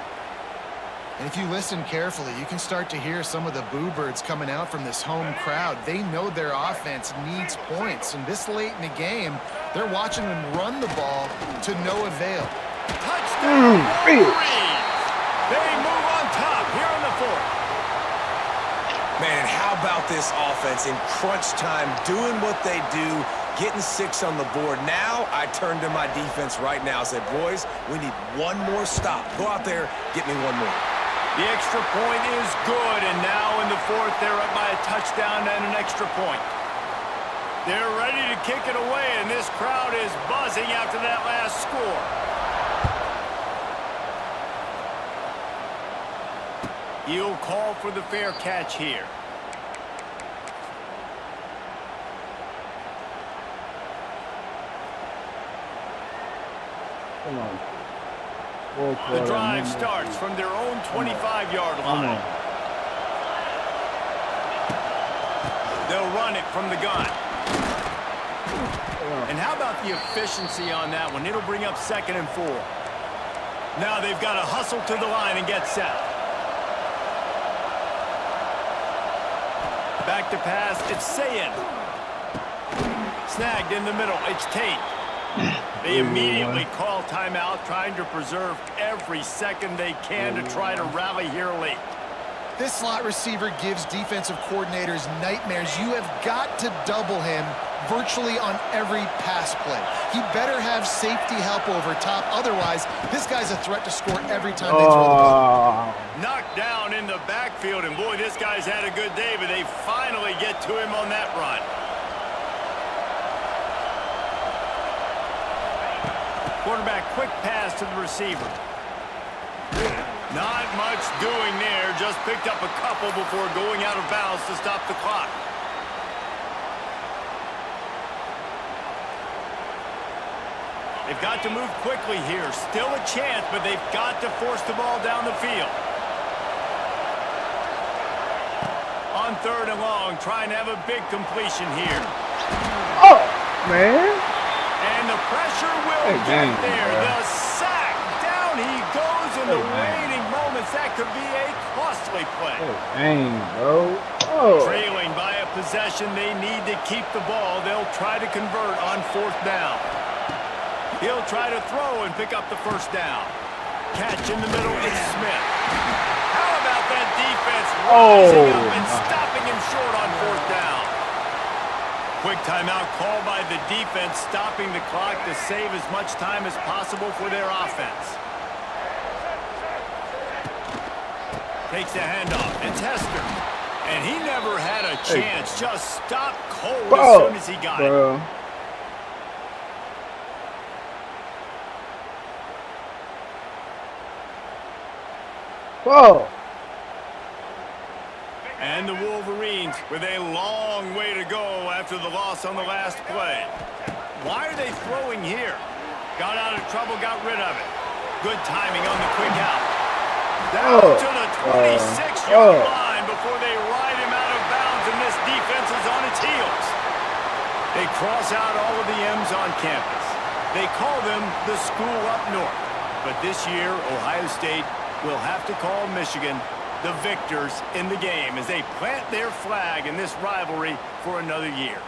And if you listen carefully, you can start to hear some of the boo birds coming out from this home crowd. They know their offense needs points, and this late in the game, they're watching them run the ball to no avail. Touchdown, Wolverines! They move on top here in the 4th. Man, how about this offense in crunch time, doing what they do, getting 6 on the board. Now I turn to my defense right now and said, boys, we need one more stop. Go out there, get me one more. The extra point is good, and now in the 4th, they're up by a touchdown and an extra point. They're ready to kick it away, and this crowd is buzzing after that last score. He'll call for the fair catch here. Come on. The drive starts from their own 25-yard line. They'll run it from the gun. And how about the efficiency on that one? It'll bring up 2nd and 4. Now they've got to hustle to the line and get set. Back to pass, it's Sayin. Snagged in the middle, it's Tate. They immediately call timeout, trying to preserve every second they can to try to rally here late. This slot receiver gives defensive coordinators nightmares. You have got to double him virtually on every pass play. He better have safety help over top. Otherwise, this guy's a threat to score every time they throw the ball. Knocked down in the backfield, and boy, this guy's had a good day, but they finally get to him on that run. Quarterback, quick pass to the receiver. Not much doing there, just picked up a couple before going out of bounds to stop the clock. They've got to move quickly here. Still a chance, but they've got to force the ball down the field. On 3rd and long, trying to have a big completion here. Oh, man. And the pressure will get there. The sack. Down he goes in the waning moments. That could be a costly play. Dang, bro. Oh. Trailing by a possession, they need to keep the ball. They'll try to convert on 4th down. He'll try to throw and pick up the 1st down. Catch in the middle, it's Smith. How about that defense rising up and stopping him short on 4th down? Quick timeout called by the defense, stopping the clock to save as much time as possible for their offense. Takes the handoff. It's Hester. And he never had a chance. Just stopped cold as soon as he got it. Whoa. And the Wolverines with a long way to go after the loss on the last play. Why are they throwing here? Got out of trouble, got rid of it. Good timing on the quick out. Down to the 26-yard line before they ride him out of bounds, and this defense is on its heels. They cross out all of the M's on campus. They call them the school up north. But this year, Ohio State will have to call Michigan the victors in the game as they plant their flag in this rivalry for another year.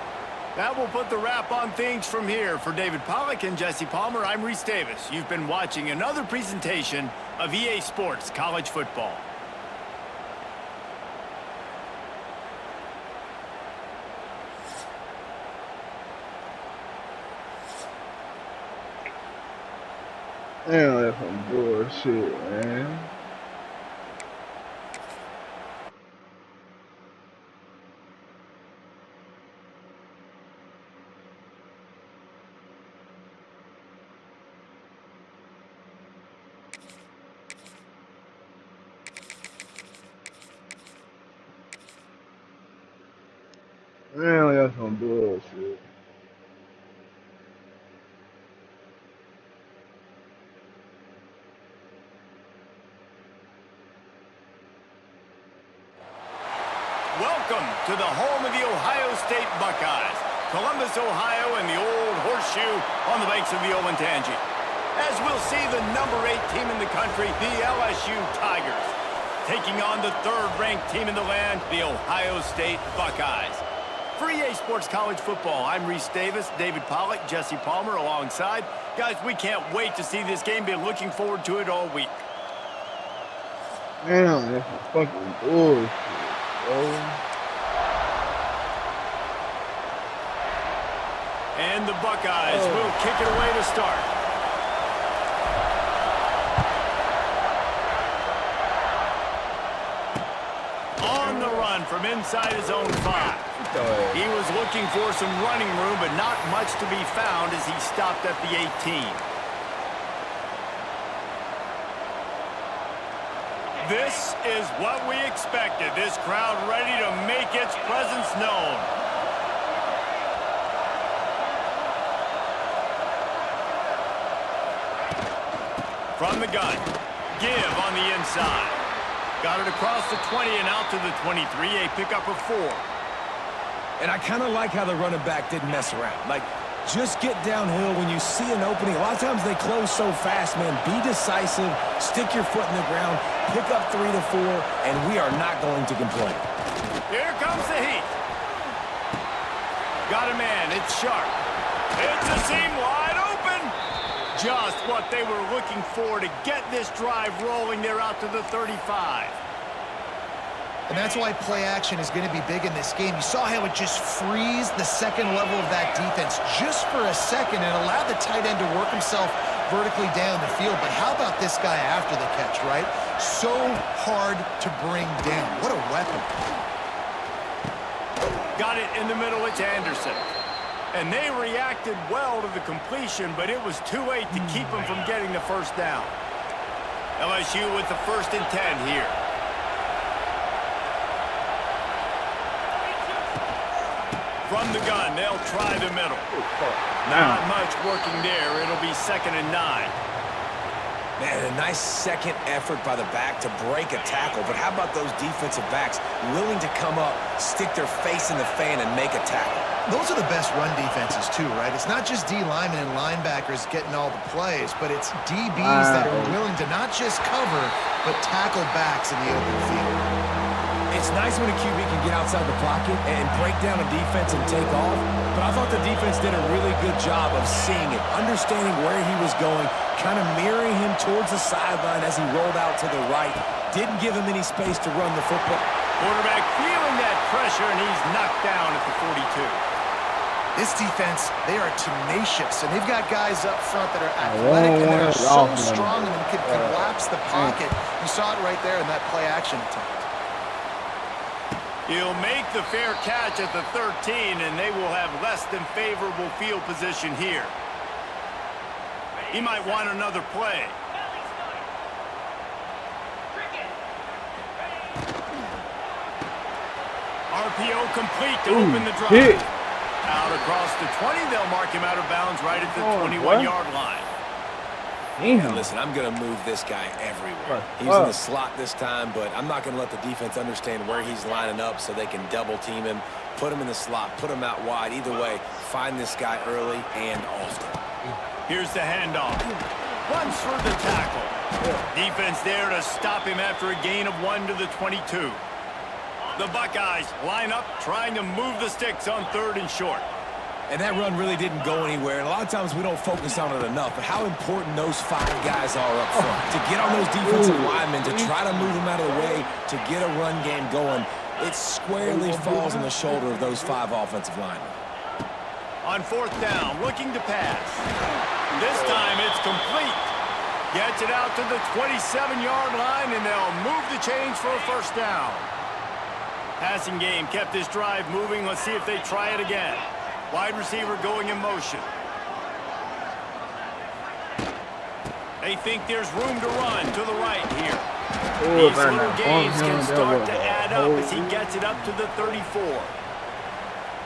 That will put the wrap on things from here. For David Pollack and Jesse Palmer, I'm Reese Davis. You've been watching another presentation of EA Sports College Football. Damn, that's some bullshit, man. Damn, that's some bullshit. Welcome to the home of the Ohio State Buckeyes. Columbus, Ohio, and the old horseshoe on the banks of the Olentangy. As we'll see, the number 8 team in the country, the LSU Tigers, taking on the 3rd-ranked team in the land, the Ohio State Buckeyes. For EA Sports College Football, I'm Reese Davis, David Pollack, Jesse Palmer alongside. Guys, we can't wait to see this game. Been looking forward to it all week. Damn, that's some fucking bullshit, bro. And the Buckeyes will kick it away to start. On the run from inside his own 5. He was looking for some running room, but not much to be found as he stopped at the 18. This is what we expected. This crowd ready to make its presence known. From the gun, give on the inside. Got it across the 20 and out to the 23, a pickup of 4. And I kind of like how the running back didn't mess around. Like, just get downhill when you see an opening. A lot of times they close so fast, man. Be decisive, stick your foot in the ground, pick up 3 to 4, and we are not going to complain. Here comes the heat. Got a man, it's sharp. It's a seam wide open. Just what they were looking for to get this drive rolling there out to the 35. And that's why play action is going to be big in this game. You saw how it just frees the second level of that defense just for a second and allowed the tight end to work himself vertically down the field. But how about this guy after the catch, right? So hard to bring down. What a weapon. Got it in the middle, it's Anderson. And they reacted well to the completion, but it was too late to keep them from getting the first down. LSU with the 1st and 10 here. From the gun, they'll try the middle. Not much working there. It'll be 2nd and 9. Man, a nice second effort by the back to break a tackle. But how about those defensive backs willing to come up, stick their face in the fan, and make a tackle? Those are the best run defenses, too, right? It's not just D linemen and linebackers getting all the plays, but it's DBs that are willing to not just cover, but tackle backs in the open field. It's nice when a QB can get outside the pocket and break down a defense and take off, but I thought the defense did a really good job of seeing it, understanding where he was going, kind of mirroring him towards the sideline as he rolled out to the right. Didn't give him any space to run the football. Quarterback feeling that pressure, and he's knocked down at the 42. This defense, they are tenacious, and they've got guys up front that are athletic and that are so strong and can collapse the pocket. You saw it right there in that play-action attempt. He'll make the fair catch at the 13, and they will have less than favorable field position here. He might want another play. RPO complete to open the drive. Out across the 20, they'll mark him out of bounds right at the 21-yard line. And listen, I'm going to move this guy everywhere. He's in the slot this time, but I'm not going to let the defense understand where he's lining up so they can double-team him, put him in the slot, put him out wide. Either way, find this guy early and often. Here's the handoff. Runs for the tackle. Defense there to stop him after a gain of 1 to the 22. The Buckeyes line up, trying to move the sticks on 3rd and short. And that run really didn't go anywhere. And a lot of times we don't focus on it enough. But how important those 5 guys are up front. To get on those defensive linemen, to try to move them out of the way, to get a run game going, it squarely falls on the shoulder of those 5 offensive linemen. On 4th down, looking to pass. This time it's complete. Gets it out to the 27-yard line, and they'll move the chains for a 1st down. Passing game kept this drive moving. Let's see if they try it again. Wide receiver going in motion. They think there's room to run to the right here. These little gains can start to add up as he gets it up to the 34.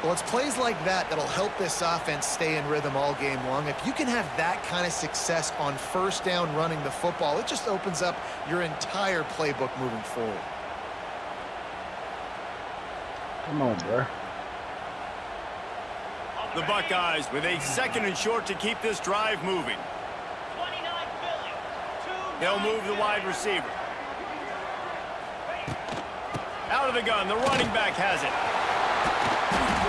Well, it's plays like that that'll help this offense stay in rhythm all game long. If you can have that kind of success on 1st down running the football, it just opens up your entire playbook moving forward. Come on, bro. The Buckeyes with a 2nd and short to keep this drive moving. They'll move the wide receiver. Out of the gun, the running back has it.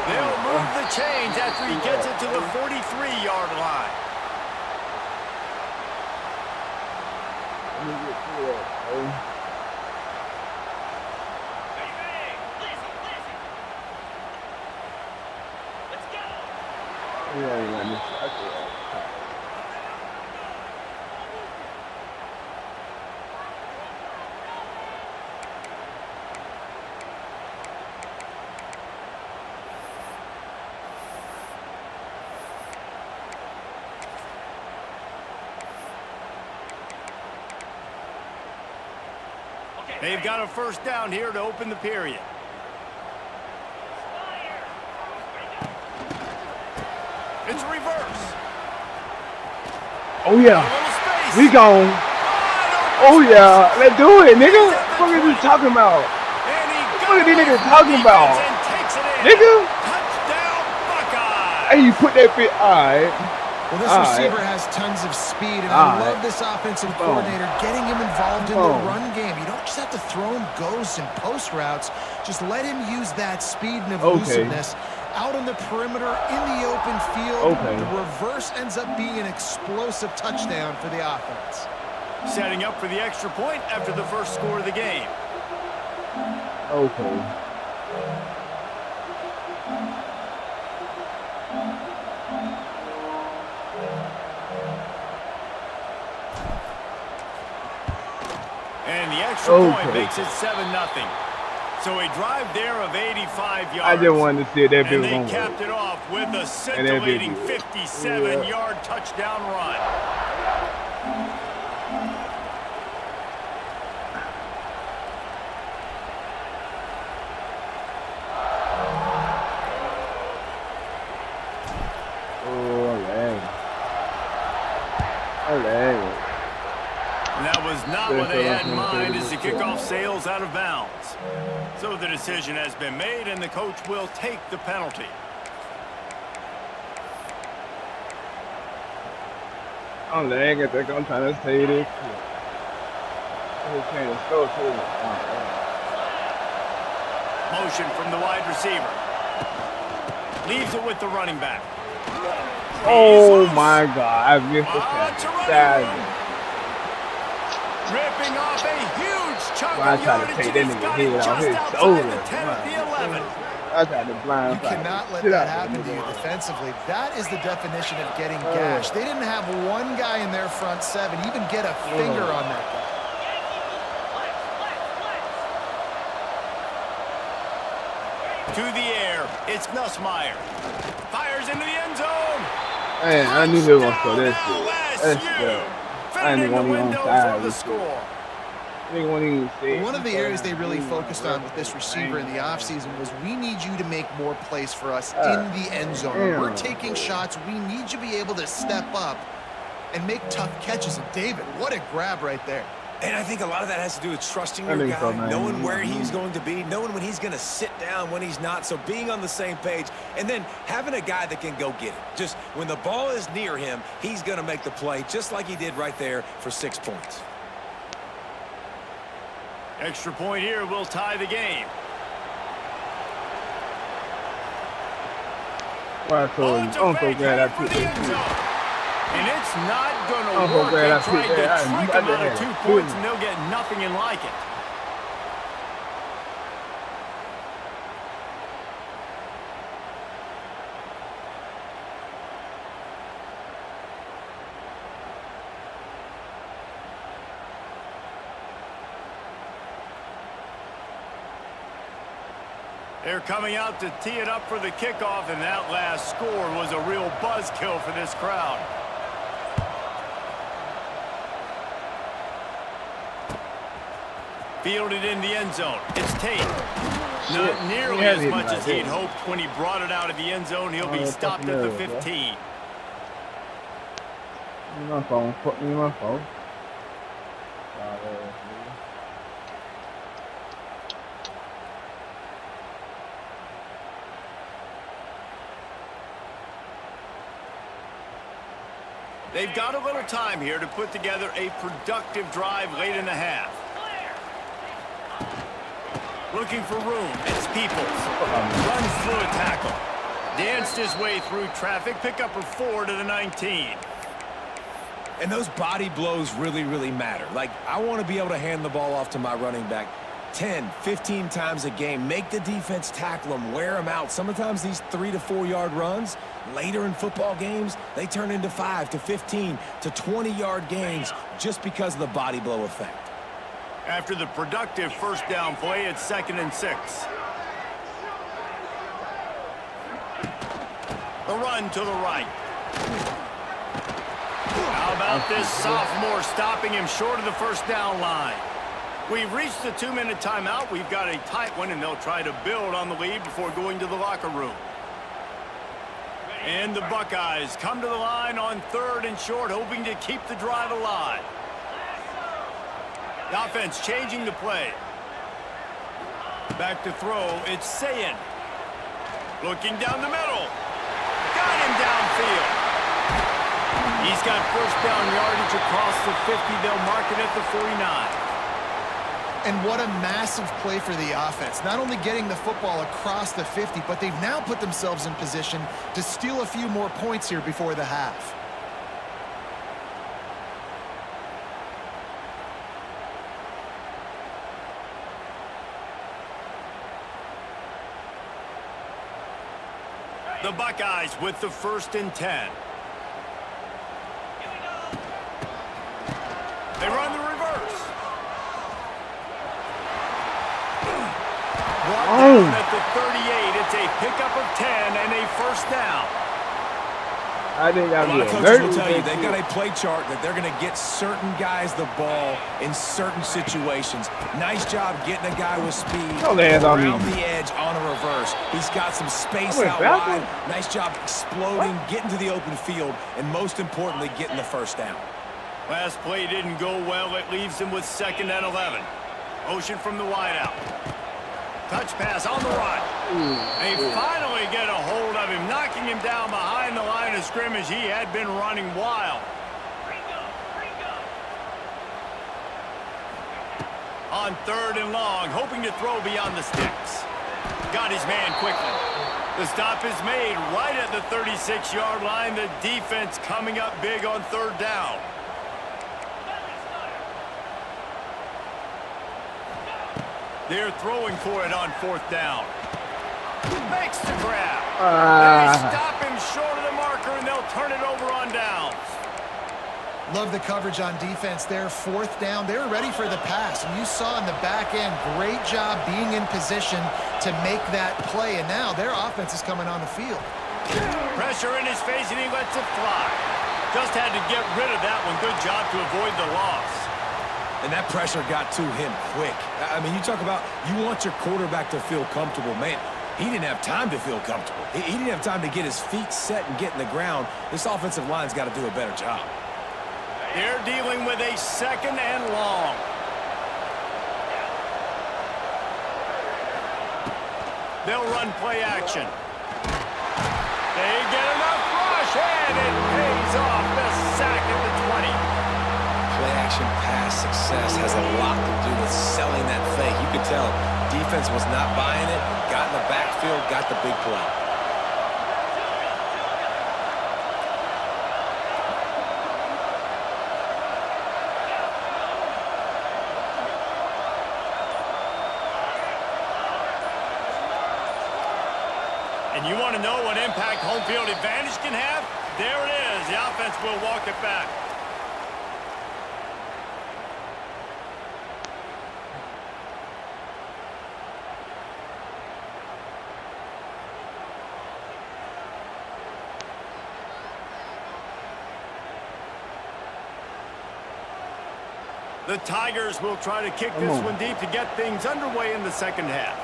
They'll move the chains after he gets it to the 43-yard line. Let me get through that, bro. They've got a first down here to open the period. It's a reverse. Oh yeah, we gone. Oh yeah, let's do it, nigga. What are you talking about? What are these niggas talking about, nigga? Touchdown, Buckeye. Hey, you put that fit. All right. Well, this receiver has tons of speed, and I love this offensive coordinator getting him involved in the run game. You don't just have to throw him ghosts and post routes. Just let him use that speed and elusiveness. Out on the perimeter, in the open field, the reverse ends up being an explosive touchdown for the offense. Setting up for the extra point after the first score of the game. Okay. And the extra point makes it 7-0. So a drive there of 85 yards. I just wanted to see that big one. And they capped it off with a scintillating 57-yard touchdown run. And that was not what they had in mind as the kickoff sails out of bounds. So the decision has been made, and the coach will take the penalty. I'm lagging. I'm trying to say this. Motion from the wide receiver. Leaves it with the running back. Oh my God! I missed the catch. Ripping off a huge chunk I of tried to yardage, take and that he's nigga got head it off just his outside shoulder. the 10 at the 11. I tried to blind. You cannot let that happen to you defensively. That is the definition of getting gashed. They didn't have one guy in their front seven even get a finger on that guy. To the air, it's Nussmeier. Fires into the end zone. Man, I knew they were gonna score that shit. That's good. I didn't want to even on the score. One of the areas they really focused on with this receiver in the offseason was we need you to make more plays for us in the end zone. When we're taking shots, we need you to be able to step up and make tough catches. And David, what a grab right there. And I think a lot of that has to do with trusting your guy, knowing where he's going to be, knowing when he's going to sit down, when he's not. So being on the same page, and then having a guy that can go get it. Just when the ball is near him, he's going to make the play, just like he did right there for 6 points. Extra point here will tie the game. I'm so glad I put that. And it's not going to work. They tried to trick him out of 2 points, and they'll get nothing in like it. They're coming out to tee it up for the kickoff, and that last score was a real buzzkill for this crowd. Fielded in the end zone. It's Tate. Not nearly as much as he'd hoped when he brought it out of the end zone. He'll be stopped at the 15. My phone. Put me in my phone. They've got a little time here to put together a productive drive late in the half. Looking for room. It's Peoples. Runs through a tackle. Danced his way through traffic. Pick up a 4 to the 19. And those body blows really, really matter. Like, I want to be able to hand the ball off to my running back 10, 15 times a game. Make the defense tackle them, wear them out. Sometimes these 3 to 4 yard runs, later in football games, they turn into 5 to 15 to 20 yard gains just because of the body blow effect. After the productive first down play, it's 2nd and 6. The run to the right. How about this sophomore stopping him short of the first down line? We've reached the 2-minute timeout. We've got a tight one, and they'll try to build on the lead before going to the locker room. And the Buckeyes come to the line on 3rd and short, hoping to keep the drive alive. The offense changing the play. Back to throw, it's Sayin. Looking down the middle. Got him downfield. He's got first down yardage across the 50. They'll mark it at the 49. And what a massive play for the offense. Not only getting the football across the 50, but they've now put themselves in position to steal a few more points here before the half. The Buckeyes with the 1st and 10. They run the reverse. Brought down at the 38. It's a pickup of 10 and a 1st down. I think A that'd lot be of a coaches nervous will tell you they've thing. got a play chart that they're going to get certain guys the ball in certain situations. Nice job getting a guy with speed Throw the hands on me. around the edge on a reverse. He's got some space went out backwards. wide. Nice job exploding, getting to the open field, and most importantly, getting the 1st down. Last play didn't go well. It leaves him with 2nd and 11. Motion from the wideout. Touch pass on the run. They finally get a hold of him, knocking him down behind the line of scrimmage. He had been running wild. On 3rd and long, hoping to throw beyond the sticks. Got his man quickly. The stop is made right at the 36-yard line. The defense coming up big on 3rd down. They're throwing for it on 4th down. Makes the grab. They stop him short of the marker, and they'll turn it over on downs. Love the coverage on defense there. 4th down. They're ready for the pass. And you saw in the back end, great job being in position to make that play. And now their offense is coming on the field. Pressure in his face, and he lets it fly. Just had to get rid of that one. Good job to avoid the loss. And that pressure got to him quick. I mean, you talk about you want your quarterback to feel comfortable. Man, he didn't have time to feel comfortable. He didn't have time to get his feet set and get in the ground. This offensive line's got to do a better job. They're dealing with a 2nd and long. They'll run play action. They get enough rush, and it pays off. The sack at the 20. Play-action pass success has a lot to do with selling that fake. You could tell defense was not buying it, got in the backfield, got the big play. And you want to know what impact home field advantage can have? There it is. The offense will walk it back. The Tigers will try to kick this one deep to get things underway in the 2nd half.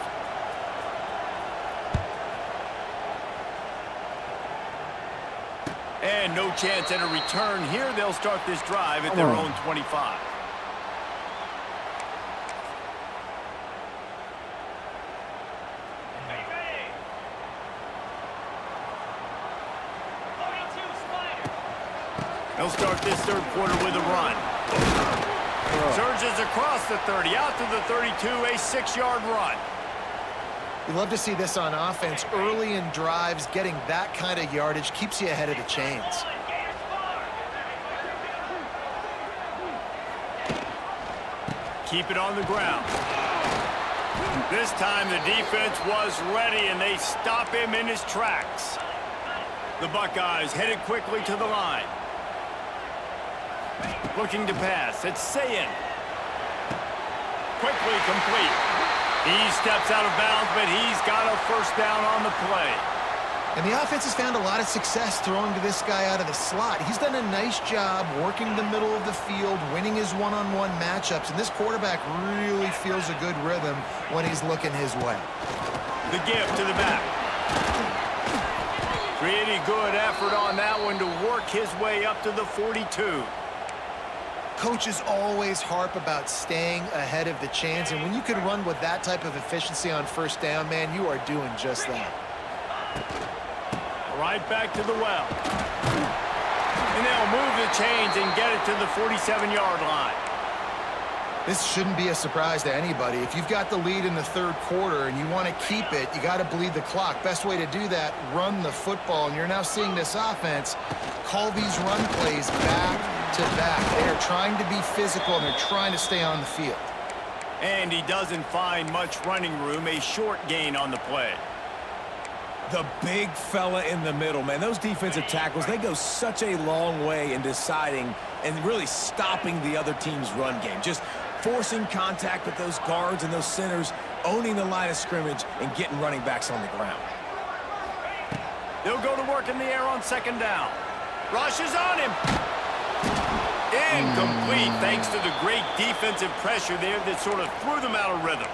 And no chance at a return here. They'll start this drive at their own 25. They'll start this 3rd quarter with a run. Surges across the 30, out to the 32, a 6-yard run. We love to see this on offense. Early in drives, getting that kind of yardage keeps you ahead of the chains. Keep it on the ground. This time the defense was ready, and they stop him in his tracks. The Buckeyes headed quickly to the line. Looking to pass. It's Sayin. Quickly complete. He steps out of bounds, but he's got a 1st down on the play. And the offense has found a lot of success throwing to this guy out of the slot. He's done a nice job working the middle of the field, winning his one-on-one matchups, and this quarterback really feels a good rhythm when he's looking his way. The give to the back. Pretty good effort on that one to work his way up to the 42. Coaches always harp about staying ahead of the chains, and when you can run with that type of efficiency on first down, man, you are doing just that. Right back to the well. And they'll move the chains and get it to the 47-yard line. This shouldn't be a surprise to anybody. If you've got the lead in the third quarter and you want to keep it, you got to bleed the clock. Best way to do that, run the football. And you're now seeing this offense call these run plays back to back. They are trying to be physical, and they're trying to stay on the field. And he doesn't find much running room, a short gain on the play. The big fella in the middle, man. Those defensive tackles, they go such a long way in deciding and really stopping the other team's run game. Just forcing contact with those guards and those centers, owning the line of scrimmage, and getting running backs on the ground. They'll go to work in the air on second down. Rush is on him. Incomplete, thanks to the great defensive pressure there that sort of threw them out of rhythm.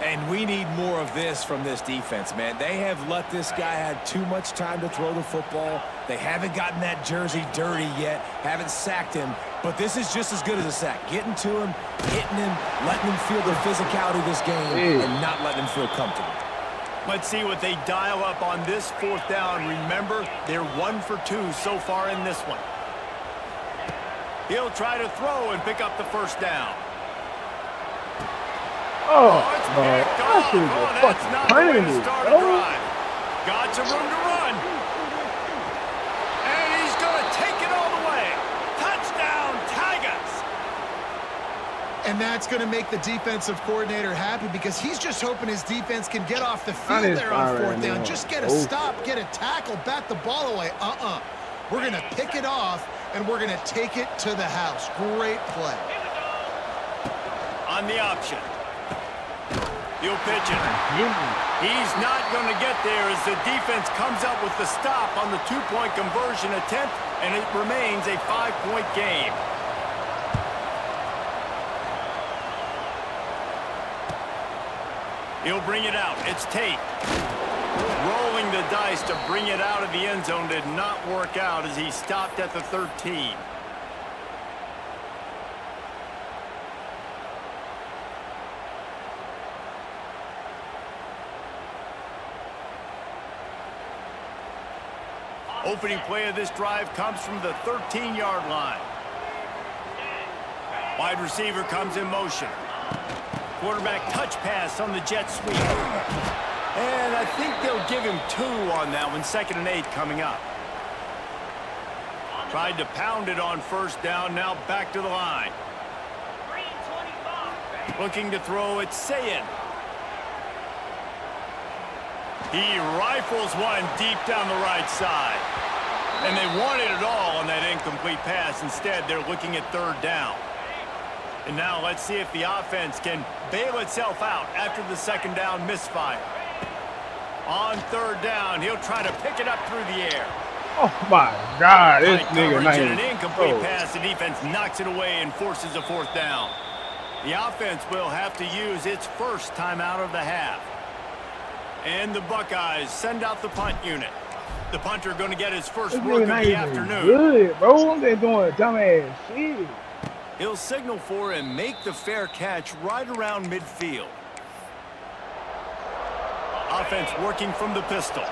And we need more of this from this defense, man. They have let this guy have too much time to throw the football. They haven't gotten that jersey dirty yet, haven't sacked him. But this is just as good as a sack. Getting to him, hitting him, letting him feel the physicality of this game, and not letting him feel comfortable. Let's see what they dial up on this fourth down. Remember, they're 1 for 2 so far in this one. He'll try to throw and pick up the first down. Oh, It's no. picked That off. shit was That's fucking not the way to tiny, start a bro. drive. Got some room to run. And he's going to take it all the way. Touchdown, Tigers. And that's going to make the defensive coordinator happy because he's just hoping his defense can get off the field That is there on fire fourth right down. now. Just get a Oh. stop, get a tackle, bat the ball away. We're going to pick it off, and we're going to take it to the house. Great play. On the option. He'll pitch it. He's not going to get there as the defense comes up with the stop on the two-point conversion attempt, and it remains a 5-point game. He'll bring it out. It's Tate. Rolling the dice to bring it out of the end zone did not work out as he stopped at the 13. Opening play of this drive comes from the 13-yard line. Wide receiver comes in motion. Quarterback touch pass on the jet sweep. And I think they'll give him 2 on that one. 2nd and 8 coming up. Tried to pound it on first down. Now back to the line. Looking to throw it, Sayin. He rifles one deep down the right side. And they wanted it all on that incomplete pass. Instead, they're looking at third down. And now let's see if the offense can bail itself out after the second down misfire. On third down, he'll try to pick it up through the air. Oh my God, this Tight nigga coverage and man. an incomplete Oh. pass. The defense knocks it away and forces a fourth down. The offense will have to use its first timeout of the half. And the Buckeyes send out the punt unit. The punter going to get his first This work nigga of not the even afternoon. good, bro. They're doing dumbass shit. He'll signal for and make the fair catch right around midfield. Offense working from the pistol.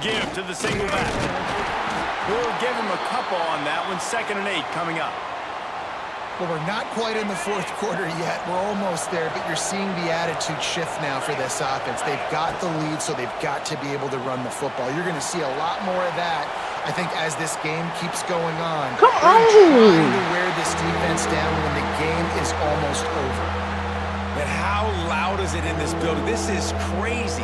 Give to the single back. We'll give him a couple on that one. 2nd and 8 coming up. Well, we're not quite in the fourth quarter yet. We're almost there, but you're seeing the attitude shift now for this offense. They've got the lead, so they've got to be able to run the football. You're going to see a lot more of that, I think, as this game keeps going on. Come on! Trying to wear this defense down when the game is almost over. And how loud is it in this building? This is crazy.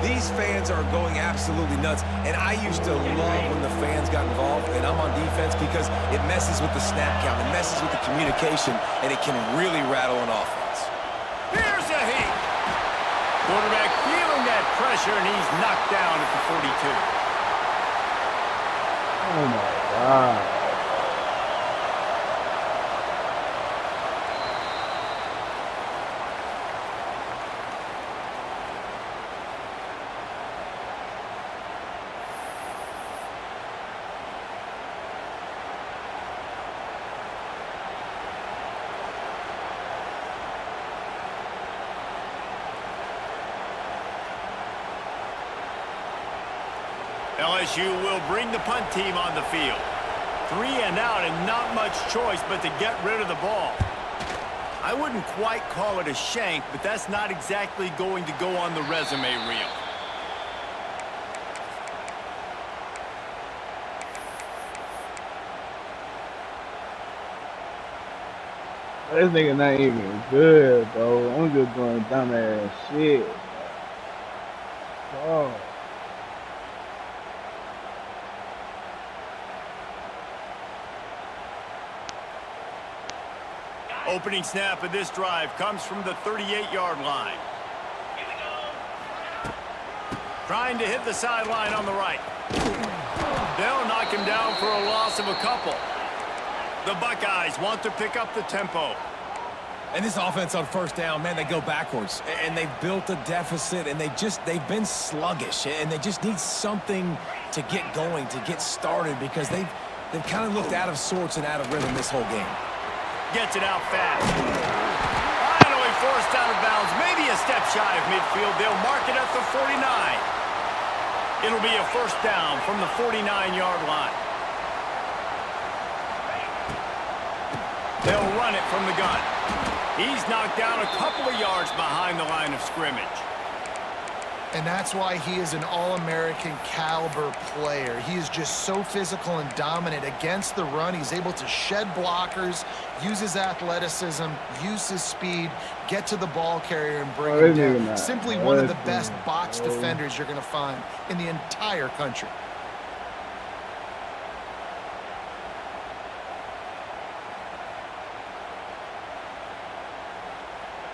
These fans are going absolutely nuts. And I used to love when the fans got involved, and I'm on defense because it messes with the snap count, it messes with the communication, and it can really rattle an offense. Here's a heat. Quarterback feeling that pressure, and he's knocked down at the 42. Oh my God. LSU will bring the punt team on the field. 3 and out and not much choice but to get rid of the ball. I wouldn't quite call it a shank, but that's not exactly going to go on the resume reel. This nigga not even good, bro. I'm just doing dumbass shit. Oh. Opening snap of this drive comes from the 38-yard line. Trying to hit the sideline on the right. They'll knock him down for a loss of a couple. The Buckeyes want to pick up the tempo. And this offense on first down, man, they go backwards. And they've built a deficit, and they've been sluggish. And they just need something to get going, to get started, because they've kind of looked out of sorts and out of rhythm this whole game. Gets it out fast. Finally forced out of bounds. Maybe a step shy of midfield. They'll mark it at the 49. It'll be a first down from the 49-yard line. They'll run it from the gun. He's knocked down a couple of yards behind the line of scrimmage. And that's why he is an All-American caliber player. He is just so physical and dominant against the run. He's able to shed blockers, use his athleticism, use his speed, get to the ball carrier and bring him down. Simply one of the best box defenders you're going to find in the entire country.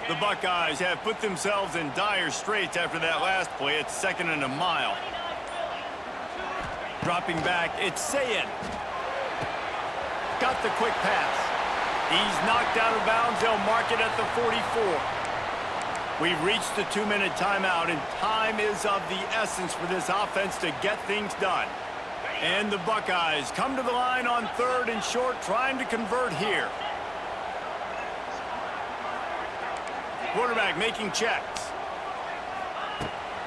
The Buckeyes have put themselves in dire straits after that last play. It's 2nd and a mile. Dropping back, it's Sayin. Got the quick pass. He's knocked out of bounds. They'll mark it at the 44. We've reached the 2-minute timeout, and time is of the essence for this offense to get things done. And the Buckeyes come to the line on 3rd and short, trying to convert here. Quarterback making checks.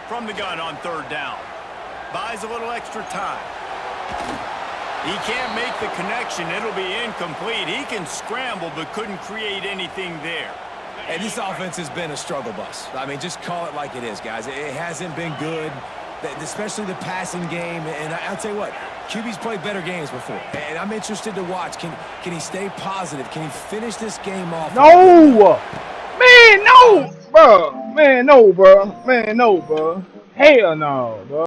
From the gun on 3rd down. Buys a little extra time. He can't make the connection. It'll be incomplete. He can scramble but couldn't create anything there. And this offense has been a struggle bus. I mean, just call it like it is, guys. It hasn't been good, especially the passing game. And I'll tell you what, QB's played better games before. And I'm interested to watch. Can he stay positive? Can he finish this game off? No! Man, no, bro. Man, no, bro. Man, no, bro. Hell no, bro.